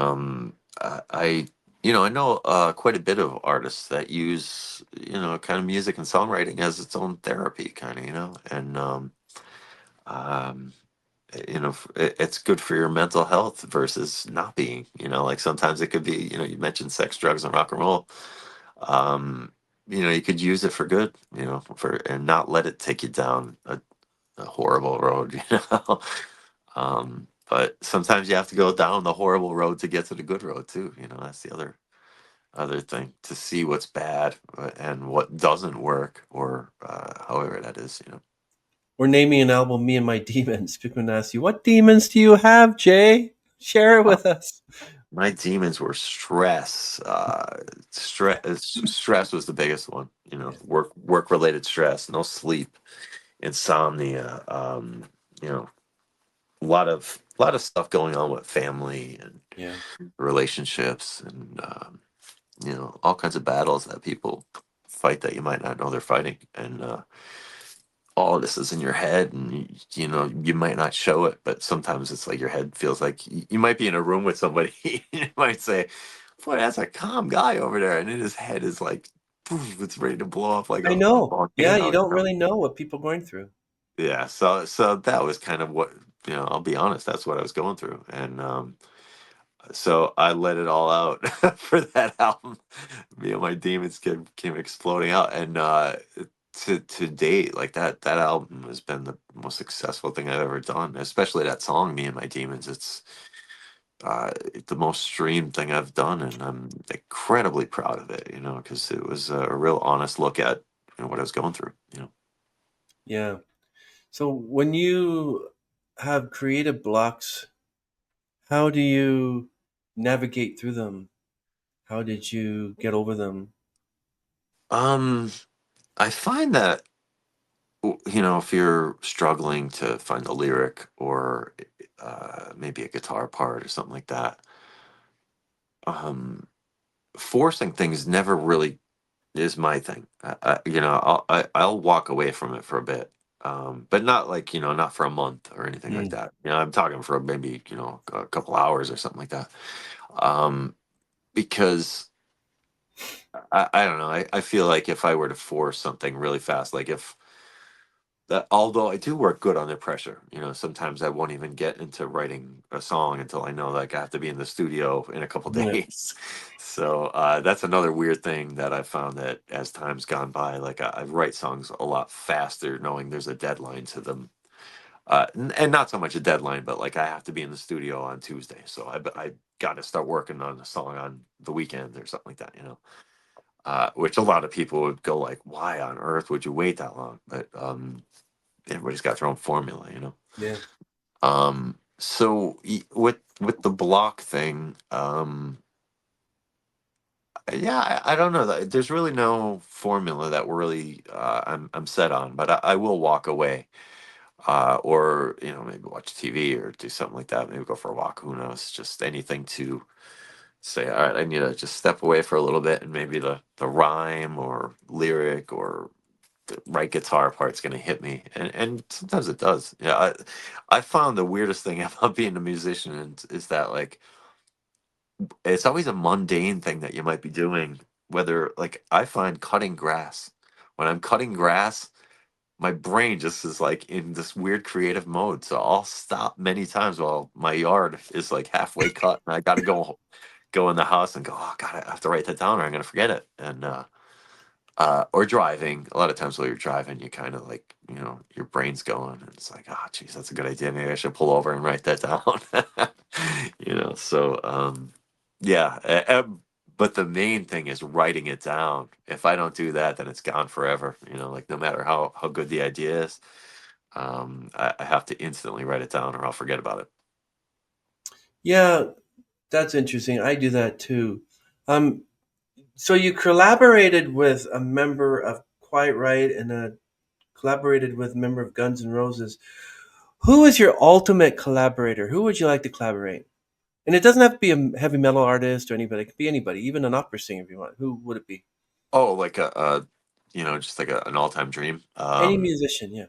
I you know, I know quite a bit of artists that use you know kind of music and songwriting as its own therapy, kind of, you know, and um, you know, it's good for your mental health versus not being. You know, like sometimes it could be. You know, you mentioned sex, drugs, and rock and roll. Um, you know, you could use it for good. You know, for and not let it take you down a horrible road. You know. But sometimes you have to go down the horrible road to get to the good road too. You know, that's the other thing to see what's bad and what doesn't work, or however that is. You know, We're naming an album "Me and My Demons." People can ask you, "What demons do you have, Jay? Share it uh, with us." my demons were stress. Stress was the biggest one. You know, Yeah, work related stress, no sleep, insomnia. You know, a lot of stuff going on with family and yeah. relationships and you know all kinds of battles that people fight that you might not know they're fighting, and all of this is in your head, and you know you might not show it, but sometimes it's like your head feels like you might be in a room with somebody and you might say, boy, that's a calm guy over there, and then his head is like poof, it's ready to blow up like I a know. Yeah, you volcano, you don't know. really know what people are going through. Yeah, so that was kind of what, you know, I'll be honest, that's what I was going through, and so I let it all out for that album. Me and my demons came exploding out, and to date, like that album has been the most successful thing I've ever done. Especially that song, "Me and My Demons." It's the most streamed thing I've done, and I'm incredibly proud of it. You know, because it was a real honest look at you know, what I was going through. You know. Yeah. So when you have creative blocks, how do you navigate through them? How did you get over them? Um, I find that. if you're struggling to find a lyric or maybe a guitar part or something like that, um, forcing things never really is my thing. I'll walk away from it for a bit, but not like not for a month or anything like Mm, that. I'm talking for maybe a couple hours or something like that. Um, because I don't know. I feel like if I were to force something really fast, like if that, although I do work good under pressure, sometimes I won't even get into writing a song until I know like I have to be in the studio in a couple yeah. days. So that's another weird thing that I found that as time's gone by, like I write songs a lot faster, knowing there's a deadline to them. And not so much a deadline, but like I have to be in the studio on Tuesday, so I got to start working on a song on the weekend or something like that. Which a lot of people would go like, "Why on earth would you wait that long?" But everybody's got their own formula. Yeah. So with the block thing, yeah, I don't know. There's really no formula that really I'm set on, but I will walk away, or maybe watch TV or do something like that. Maybe go for a walk. Who knows? Just anything to say, all right, I need to just step away for a little bit, and maybe the rhyme or lyric or the right guitar part's going to hit me, and sometimes it does. Yeah, I found the weirdest thing about being a musician is that like it's always a mundane thing that you might be doing. Whether like I find cutting grass, when I'm cutting grass, my brain just is like in this weird creative mode. So I'll stop many times while my yard is like halfway cut, and I got to go in the house and go, oh God, I have to write that down or I'm gonna forget it. And or driving. A lot of times while you're driving, you kind of like, your brain's going, and it's like, oh, geez, that's a good idea. Maybe I should pull over and write that down. So yeah. But the main thing is writing it down. If I don't do that, then it's gone forever. Like no matter how good the idea is, I have to instantly write it down or I'll forget about it. Yeah, that's interesting. I do that too. Um, so you collaborated with a member of Quiet Riot and collaborated with a member of Guns N' Roses. Who is your ultimate collaborator? Who would you like to collaborate? And it doesn't have to be a heavy metal artist or anybody. It could be anybody, even an opera singer if you want. Who would it be? Oh, like just like an all-time dream. Any musician, yeah.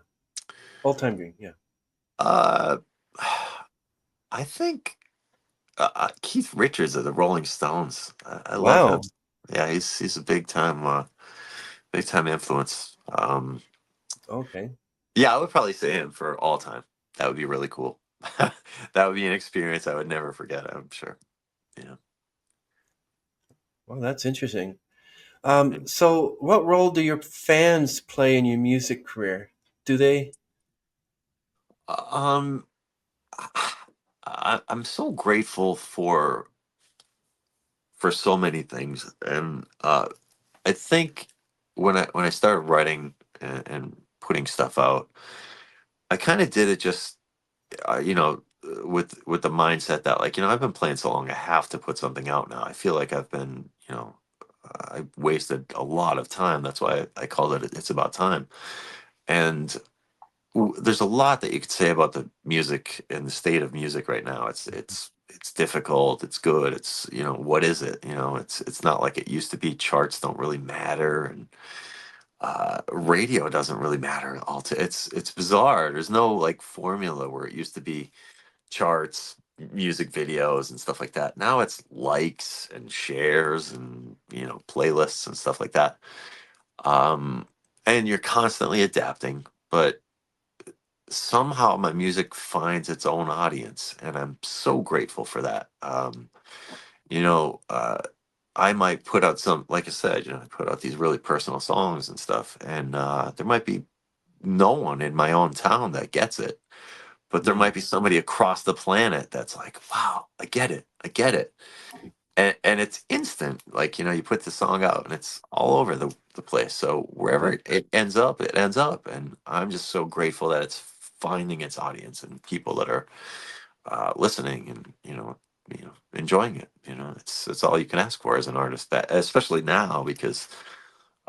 All time dream, yeah. Uh, I think Keith Richards of the Rolling Stones. I love him. Wow. Yeah, he's a big time influence. Okay. Yeah, I would probably say him for all time. That would be really cool. That would be an experience I would never forget. I'm sure. Yeah. Well, that's interesting. Yeah. So, what role do your fans play in your music career? Do they? Um, I'm so grateful for so many things, and I think when I started writing and putting stuff out, I kind of did it just with the mindset that like I've been playing so long, I have to put something out now. I feel like I've been I wasted a lot of time. That's why I called it It's About Time. And there's a lot that you could say about the music and the state of music right now. It's difficult. It's good. It's what is it? It's not like it used to be. Charts don't really matter, and radio doesn't really matter. It's bizarre. There's no like formula where it used to be charts, music videos, and stuff like that. Now it's likes and shares and playlists and stuff like that. Um, and you're constantly adapting, but somehow my music finds its own audience, and I'm so grateful for that. You know, uh, I might put out some, like I said, I put out these really personal songs and stuff, and there might be no one in my own town that gets it, but there Mm, might be somebody across the planet that's like, wow, I get it. I get it. And it's instant. Like, you put the song out and it's all over the place. So wherever it ends up, it ends up. And I'm just so grateful that it's finding its audience and people that are listening and, enjoying it. It's all you can ask for as an artist, that especially now, because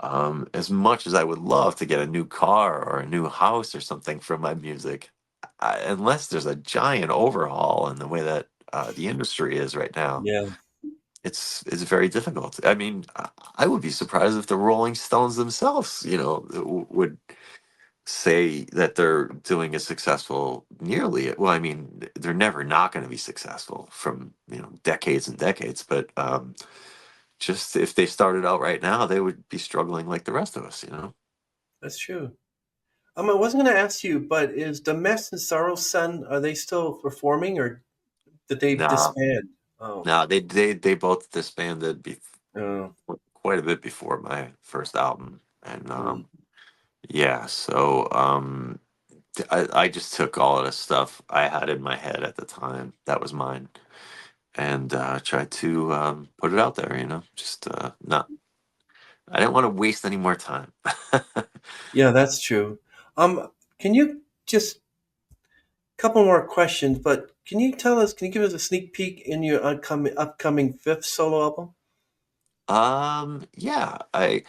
As much as I would love to get a new car or a new house or something from my music, unless there's a giant overhaul in the way that the industry is right now, Yeah, it's very difficult. I mean, I would be surprised if the Rolling Stones themselves, would say that they're doing a successful nearly. Well, I mean, they're never not going to be successful from decades and decades, but just if they started out right now, they would be struggling like the rest of us. that's true. I wasn't going to ask you, but is the Mess and Sorrowsun, are they still performing or did they No, disband? Oh, no, they both disbanded oh, quite a bit before my first album, and mm. yeah, so I just took all of the stuff I had in my head at the time that was mine, and tried to put it out there. Just not. I didn't want to waste any more time. Yeah, that's true. Can you just couple more questions, but can you give us a sneak peek in your upcoming fifth solo album? Yeah, I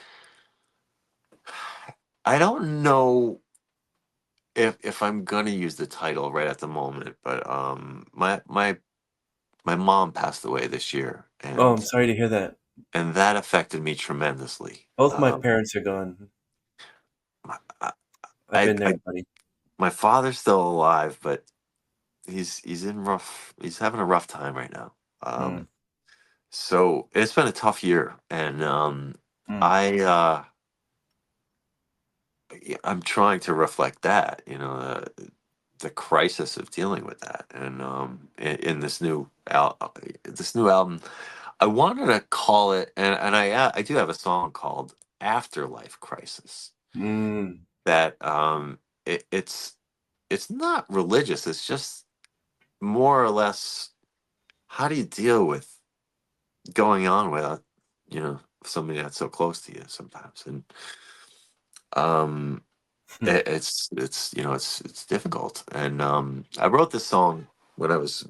don't know if I'm gonna use the title right at the moment, but my mom passed away this year, Oh, I'm sorry to hear that. and that affected me tremendously. Both my parents are gone. I, I've I, been there, I buddy. my father's still alive, but he's having a rough time right now. Mm, So it's been a tough year, and mm, I yeah, I'm trying to reflect that, the crisis of dealing with that, and in this new album, I wanted to call it, and I do have a song called "Afterlife Crisis" mm, that it's not religious. It's just more or less, how do you deal with going on without somebody that's so close to you sometimes, and um hmm. it's difficult, and I wrote this song when I was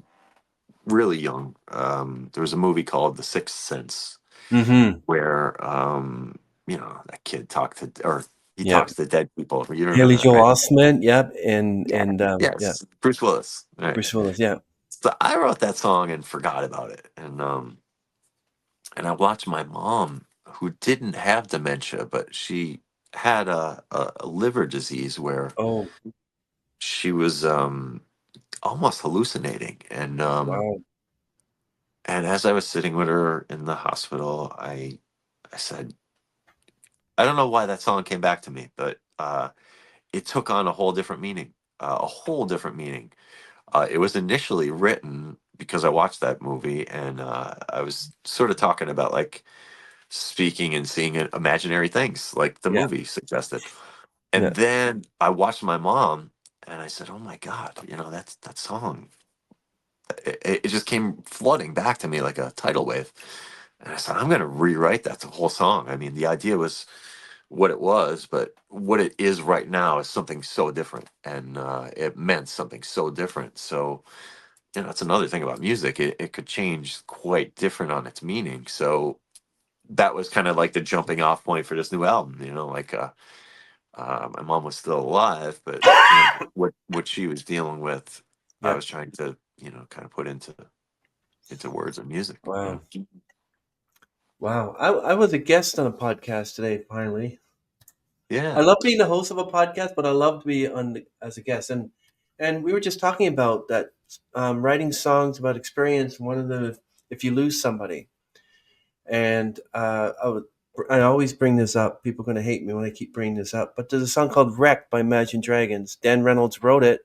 really young. There was a movie called The Sixth Sense Mm-hmm. where that kid talked to, or he Yep. talks to dead people. You remember Haley that, Joel right? Osment. Yep. And Yeah. yeah, Yes, Bruce Willis. Right. Bruce Willis. Yeah. So I wrote that song and forgot about it, and I watched my mom, who didn't have dementia, but she had a liver disease where Oh, she was almost hallucinating, wow. and as I was sitting with her in the hospital, I said, I don't know why that song came back to me, but it took on a whole different meaning, a whole different meaning. It was initially written because I watched that movie, and I was sort of talking about like speaking and seeing imaginary things, like the Yeah. movie suggested. Yeah. And then I watched my mom, and I said, "Oh my God, that song." It just came flooding back to me like a tidal wave. And I said, I'm going to rewrite that whole song. I mean, the idea was what it was, but what it is right now is something so different. And it meant something so different. So, that's another thing about music. It could change quite different on its meaning. So that was kind of like the jumping off point for this new album, like my mom was still alive, but what she was dealing with, I Yeah. was trying to, kind of put into words and music. Wow. Wow. I was a guest on a podcast today, finally. I Yeah. love being the host of a podcast, but I love to be on as a guest. And we were just talking about that, writing songs about experience. One of the if you lose somebody, and I always bring this up. People are going to hate me when I keep bringing this up, but there's a song called "Wreck" by Imagine Dragons. Dan Reynolds wrote it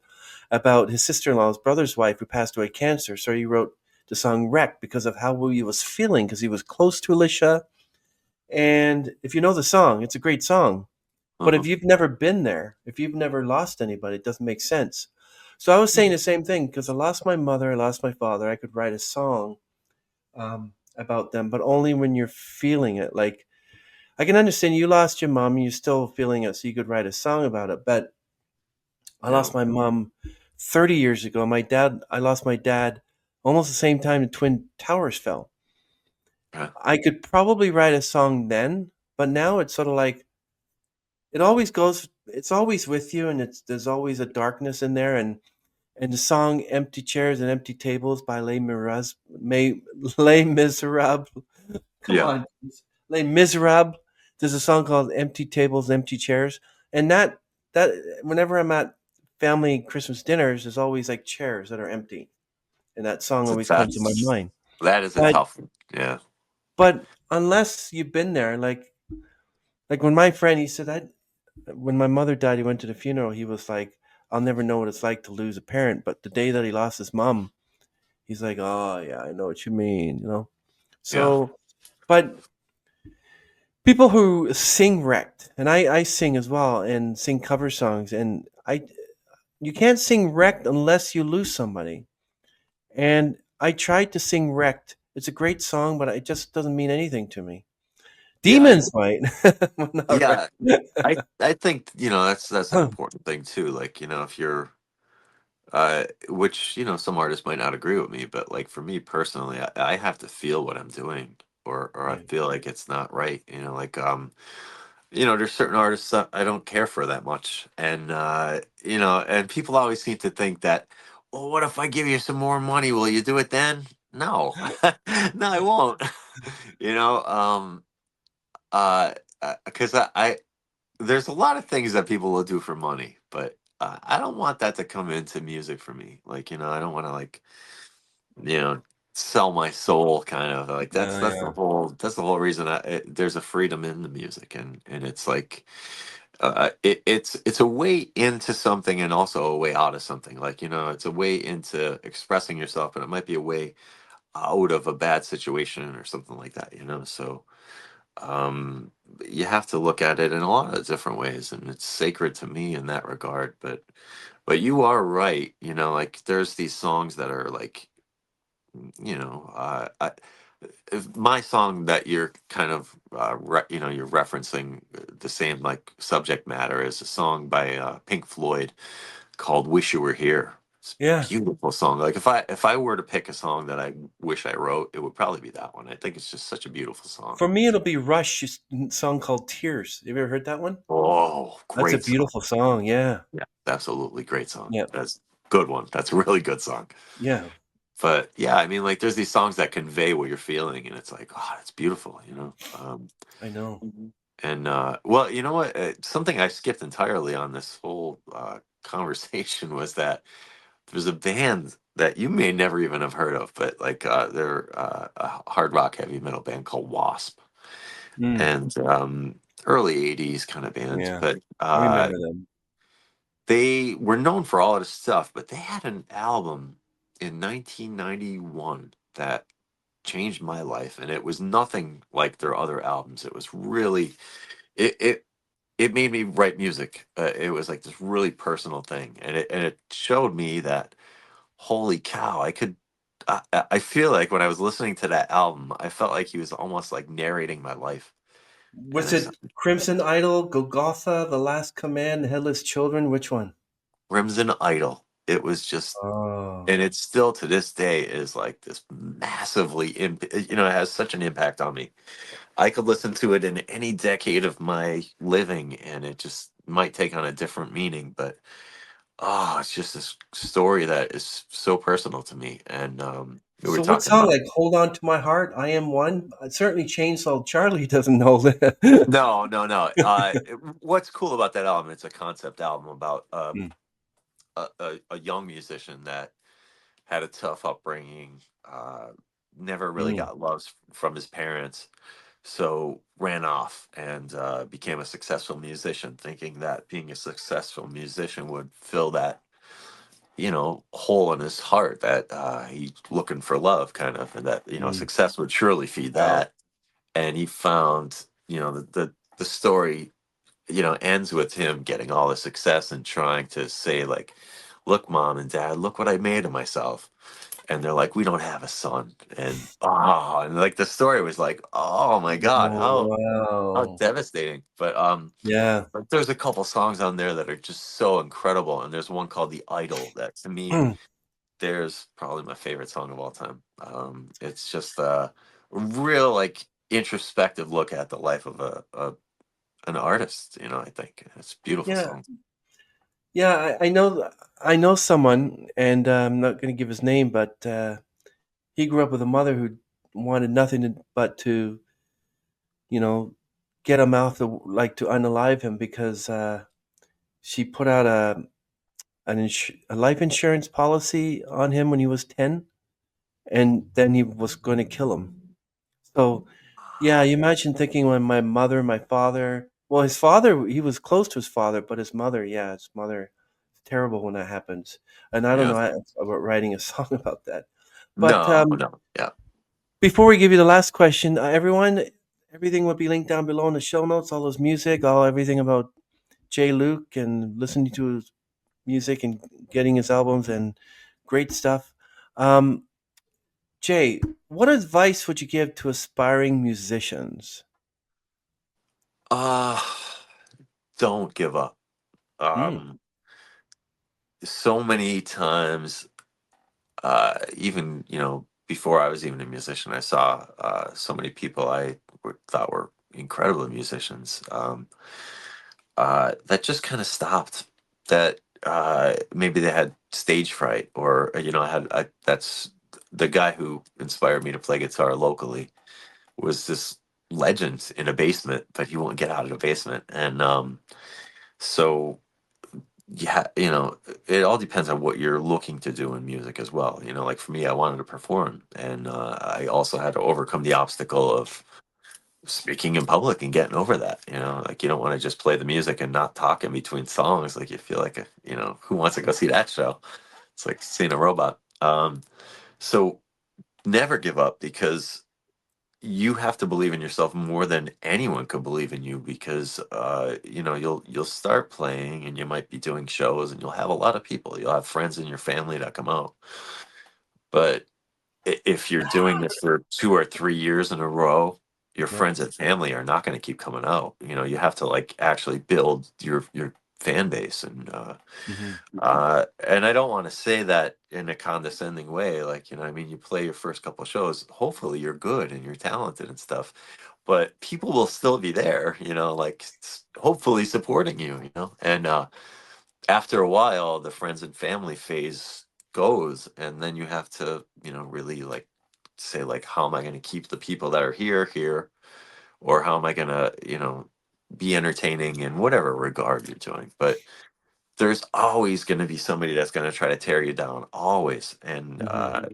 about his sister-in-law's brother's wife who passed away of cancer. So he wrote the song "Wreck" because of how he was feeling because he was close to Alicia. And if you know the song, it's a great song. But Uh-huh. if you've never been there, if you've never lost anybody, it doesn't make sense. So I was saying the same thing because I lost my mother, I lost my father. I could write a song about them, but only when you're feeling it. Like I can understand you lost your mom and you're still feeling it, so you could write a song about it. But I Yeah. lost my mom 30 years ago. I lost my dad almost the same time the Twin Towers fell. Yeah. I could probably write a song then, But now it's sort of like it always goes. It's always with you, and there's always a darkness in there. And the song "Empty Chairs and Empty Tables" by Les Miserables. Come Yeah, on, Les Miserables. There's a song called "Empty Tables, Empty Chairs," and that whenever I'm at family Christmas dinners, there's always like chairs that are empty, and that song always comes to my that's mind. that is a But tough one. Yeah, but unless you've been there, like when my friend he said I when my mother died, he went to the funeral. He was like, "I'll never know what it's like to lose a parent." But the day that he lost his mom, he's like, "Oh yeah, I know what you mean," you know. yeah, So, but people who sing wrecked, and I sing as well, and sing cover songs, and I you can't sing wrecked unless you lose somebody. And I tried to sing wrecked. It's a great song, but it just doesn't mean anything to me. yeah. I Demons might, but not wrecked. yeah. I think that's an important thing too. Like if you're which some artists might not agree with me, but like for me personally, I have to feel what I'm doing, or I Right. feel like it's not right. There's certain artists that I don't care for that much, and people always seem to think that, well, what if I give you some more money? Will you do it then? No, no, I won't. you know, um, because I there's a lot of things that people will do for money, but I don't want that to come into music for me. Like, I don't want to you know, sell my soul kind of like Yeah, yeah. that's the whole reason there's a freedom in the music, and it's like it's a way into something and also a way out of something. Like, it's a way into expressing yourself, and it might be a way out of a bad situation or something like that, so um you have to look at it in a lot of different ways, and it's sacred to me in that regard. But you are right, like there's these songs that are like, if my song that you're kind of you're referencing the same like subject matter is a song by Pink Floyd called "Wish You Were Here." It's a Yeah. beautiful song. Like if I were to pick a song that I wish I wrote, it would probably be that one. I think it's just such a beautiful song. For me, it'll be Rush's song called "Tears." Have you ever heard that one? Oh, That's a great song. beautiful song. Yeah. Yeah, absolutely great song. Yeah. That's a good one. That's a really good song. Yeah. But yeah, I mean, like, there's these songs that convey what you're feeling, and it's like, oh, it's beautiful. I know. Mhm. And well, you know what? Something I skipped entirely on this whole conversation was that there's a band that you may never even have heard of, but like they're a hard rock heavy metal band called Wasp, Mm, and early '80s kind of band, yeah. but I remember them. they were known for all of this stuff, but they had an album in 1991 that changed my life, and it was nothing like their other albums. It was really it it it made me write music. It was like this really personal thing, and it showed me that holy cow, I could. I feel like when I was listening to that album, I felt like he was almost like narrating my life, and Was I said, it Crimson Idol, Golgotha, The Last Command, Headless Children? Which one? Crimson Idol. It was just, Oh, and it's still to this day is like this massively it has such an impact on me. I could listen to it in any decade of my living, and it just might take on a different meaning, but it's just this story that is so personal to me. And we were so what talking song? about, Like "Hold On to My Heart," "I Am One." Certainly, Chainsaw Charlie doesn't know that. no, no, no. What's cool about that album? It's a concept album about Mm, a young musician that had a tough upbringing, never really mm, got love from his parents, so ran off and became a successful musician, thinking that being a successful musician would fill that hole in his heart that he's looking for love, kind of, and that mm. success would surely feed Wow. that. And he found the story ends with him getting all the success and trying to say like, look, mom and dad, look what I made of myself. And they're like, we don't have a son. And like the story was like, oh my god, how Wow. devastating. But Yeah. but there's a couple songs on there that are just so incredible, and there's one called The Idol that to me, there's probably my favorite song of all time. It's just real, like, introspective look at the life of a an artist. I think it's a beautiful Yeah, song. yeah. I know someone, and I'm not going to give his name, but he grew up with a mother who wanted nothing but to, you know, get him out the like to unalive him because she put out a life insurance policy on him when he was 10, and then he was going to kill him. So yeah, you imagine thinking when my mother, my father, well, his father, he was close to his father, but his mother, yeah, his mother, it's terrible when that happens. And I don't Yeah. know about writing a song about that. But No, no. Yeah. before we give you the last question, everyone, everything will be linked down below in the show notes, all his music, all everything about Jay Luke and listening to his music and getting his albums and great stuff. Um, Jay, what advice would you give to aspiring musicians? Uh, don't give up. Mm, Um, so many times, even before I was even a musician, I saw so many people thought were incredible musicians, that just kind of stopped. That maybe they had stage fright, or that's the guy who inspired me to play guitar locally was this legend in a basement, but he won't get out of the basement, and so yeah, it all depends on what you're looking to do in music as well. Like for me, I wanted to perform, and I also had to overcome the obstacle of speaking in public and getting over that. Like you don't want to just play the music and not talk in between songs. Like you feel like who wants to go see that show? It's like seeing a robot. So never give up, because you have to believe in yourself more than anyone could believe in you, because you'll start playing and you might be doing shows and you'll have a lot of people, you'll have friends in your family that come out, but if you're doing this for 2 or 3 years in a row, your yeah. friends and family are not going to keep coming out. You have to like actually build your fan base, Hmm. and I don't want to say that in a condescending way. Like, I mean, you play your first couple shows, hopefully you're good and you're talented and stuff, but people will still be there, like hopefully supporting you. And after a while, the friends and family phase goes, and then you have to, really like say, like, how am I going to keep the people that are here, or how am I going to, be entertaining in whatever regard you're doing. But there's always going to be somebody that's going to try to tear you down, always. And Hmm.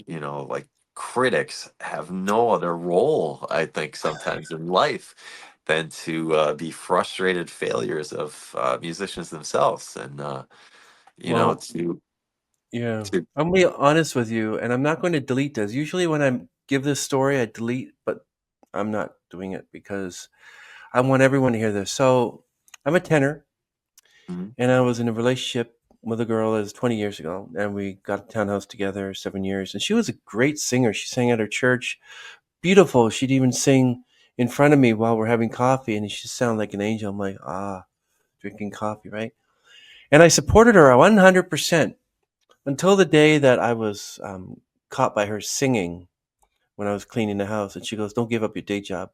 like, critics have no other role, I think, sometimes in life than to be frustrated failures of musicians themselves, and Well, to yeah. to I'm gonna be honest with you, and I'm not going to delete this. Usually, when I give this story, I delete, but I'm not doing it because I want everyone to hear this. So, I'm a tenor, Mhm. and I was in a relationship with a girl that was 20 years ago, and we got a townhouse together 7 years. And she was a great singer. She sang at her church, beautiful. She'd even sing in front of me while we're having coffee, and she sounded like an angel. I'm like, drinking coffee, right? And I supported her 100%. Until the day that I was caught by her singing when I was cleaning the house, and she goes, "Don't give up your day job."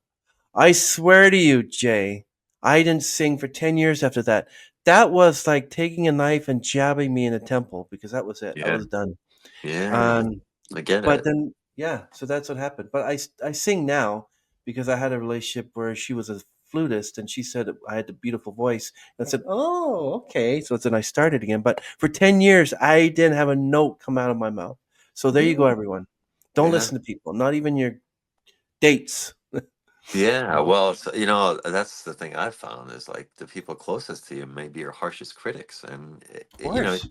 I swear to you, Jay, I didn't sing for 10 years after that. That was like taking a knife and jabbing me in the temple because that was it. I Yeah, was done. yeah, Um, I get but it. then, yeah, so that's what happened. But I sing now because I had a relationship where she was a flutist and she said I had a beautiful voice. And I said, "Oh, okay." So then I started again. But for 10 years, I didn't have a note come out of my mouth. So there you go, Yeah, everyone. Don't yeah, listen to people, not even your dates. yeah. Well, that's the thing I've found is, like, the people closest to you may be your harshest critics, and Of course.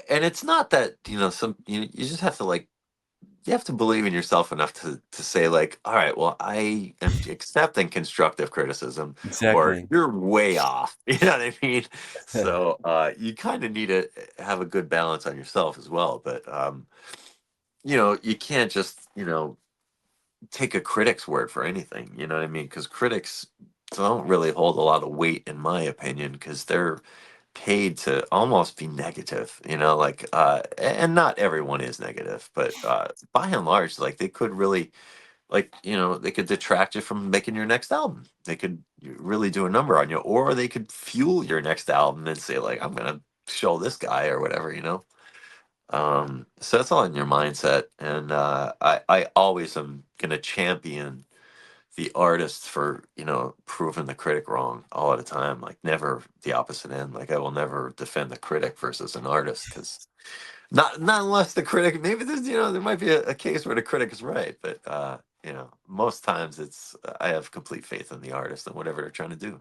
and it's not that some you just have to, like, you have to believe in yourself enough to say, like, all right, well, I am accepting constructive criticism, or Exactly. you're way off. You know what I mean? So you kind of need to have a good balance on yourself as well. But you can't just take a critic's word for anything. You know what I mean? Because critics don't really hold a lot of weight, in my opinion, because they're paid to almost be negative, and not everyone is negative, but by and large, like, they could really like, they could detract you from making your next album. They could really do a number on you, or they could fuel your next album and say, like, I'm gonna show this guy or whatever. So that's all in your mindset. And I always am gonna champion the artist for, proving the critic wrong all at a time. Like, never the opposite end. Like, I will never defend the critic versus an artist, because not unless the critic, maybe there's, there might be a case where the critic is right, but most times it's, I have complete faith in the artist and whatever they're trying to do.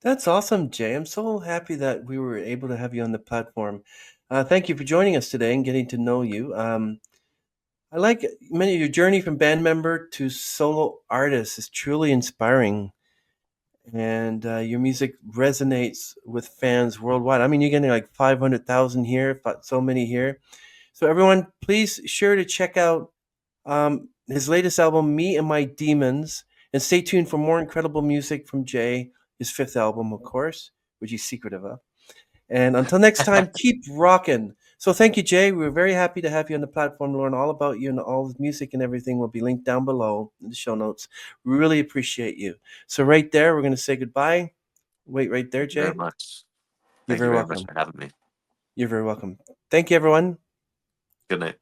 That's awesome, Jay. I'm so happy that we were able to have you on the platform. Thank you for joining us today and getting to know you. I like many of your journey from band member to solo artist is truly inspiring, and your music resonates with fans worldwide. I mean, you're getting like 500,000 here, so many here. So everyone, please sure to check out his latest album, Me and My Demons, and stay tuned for more incredible music from Jay, his fifth album, of course, which he's secretive of. And until next time, keep rocking. So thank you, Jay. We're very happy to have you on the platform to learn all about you, and all the music and everything will be linked down below in the show notes. We really appreciate you. So right there, we're going to say goodbye. Wait right there, Thank you Jay. very much. You're Thank you very very much welcome. for having me. You're very welcome. Thank you, everyone. Good night.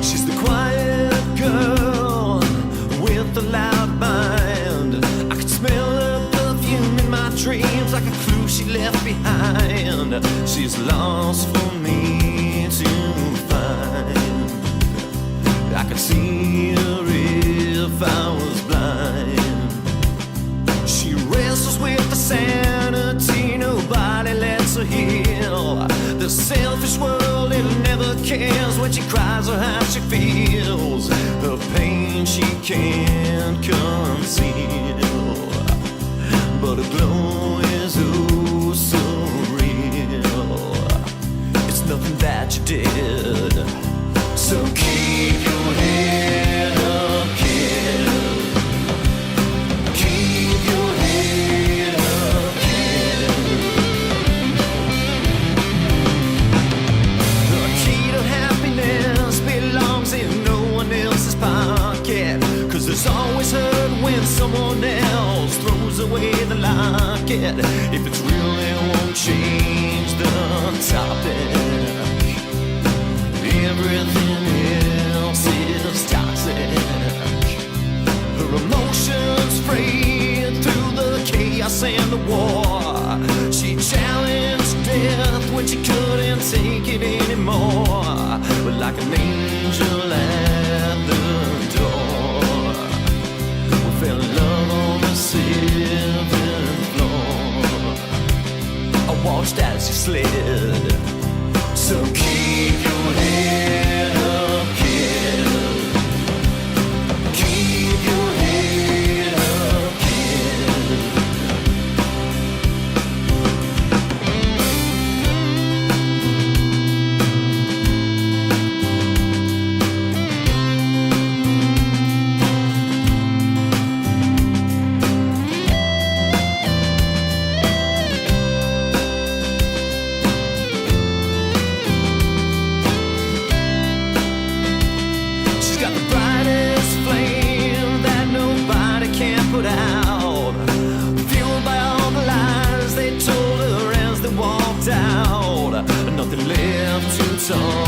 She's the quiet girl with the loud mind. I could smell her perfume in my dreams, like a clue she left behind. She's lost for me to find. I could see her if I was blind. She wrestles with the sanity nobody lets her heal. The selfish world, it never cares when she cries or how she feels. Her pain she can't conceal, but her glow is oh so real. It's nothing that you did, so keep your head up, kid. Keep your head up, kid. The key to happiness belongs in no one else's pocket, 'cause there's always hurt when someone else throws away the locket. If it's real, it won't change the topic. Everything else is toxic. Her emotions frayed through the chaos and the war. She challenged death when she couldn't take it anymore. But like an angel at the door, we fell in love on the 7th floor. I watched as you slid, so keep your head up, kid. Keep your head up, kid. She's got the brightest flame that nobody can put out, fueled by all the lies they told her as they walked out. Nothing left to talk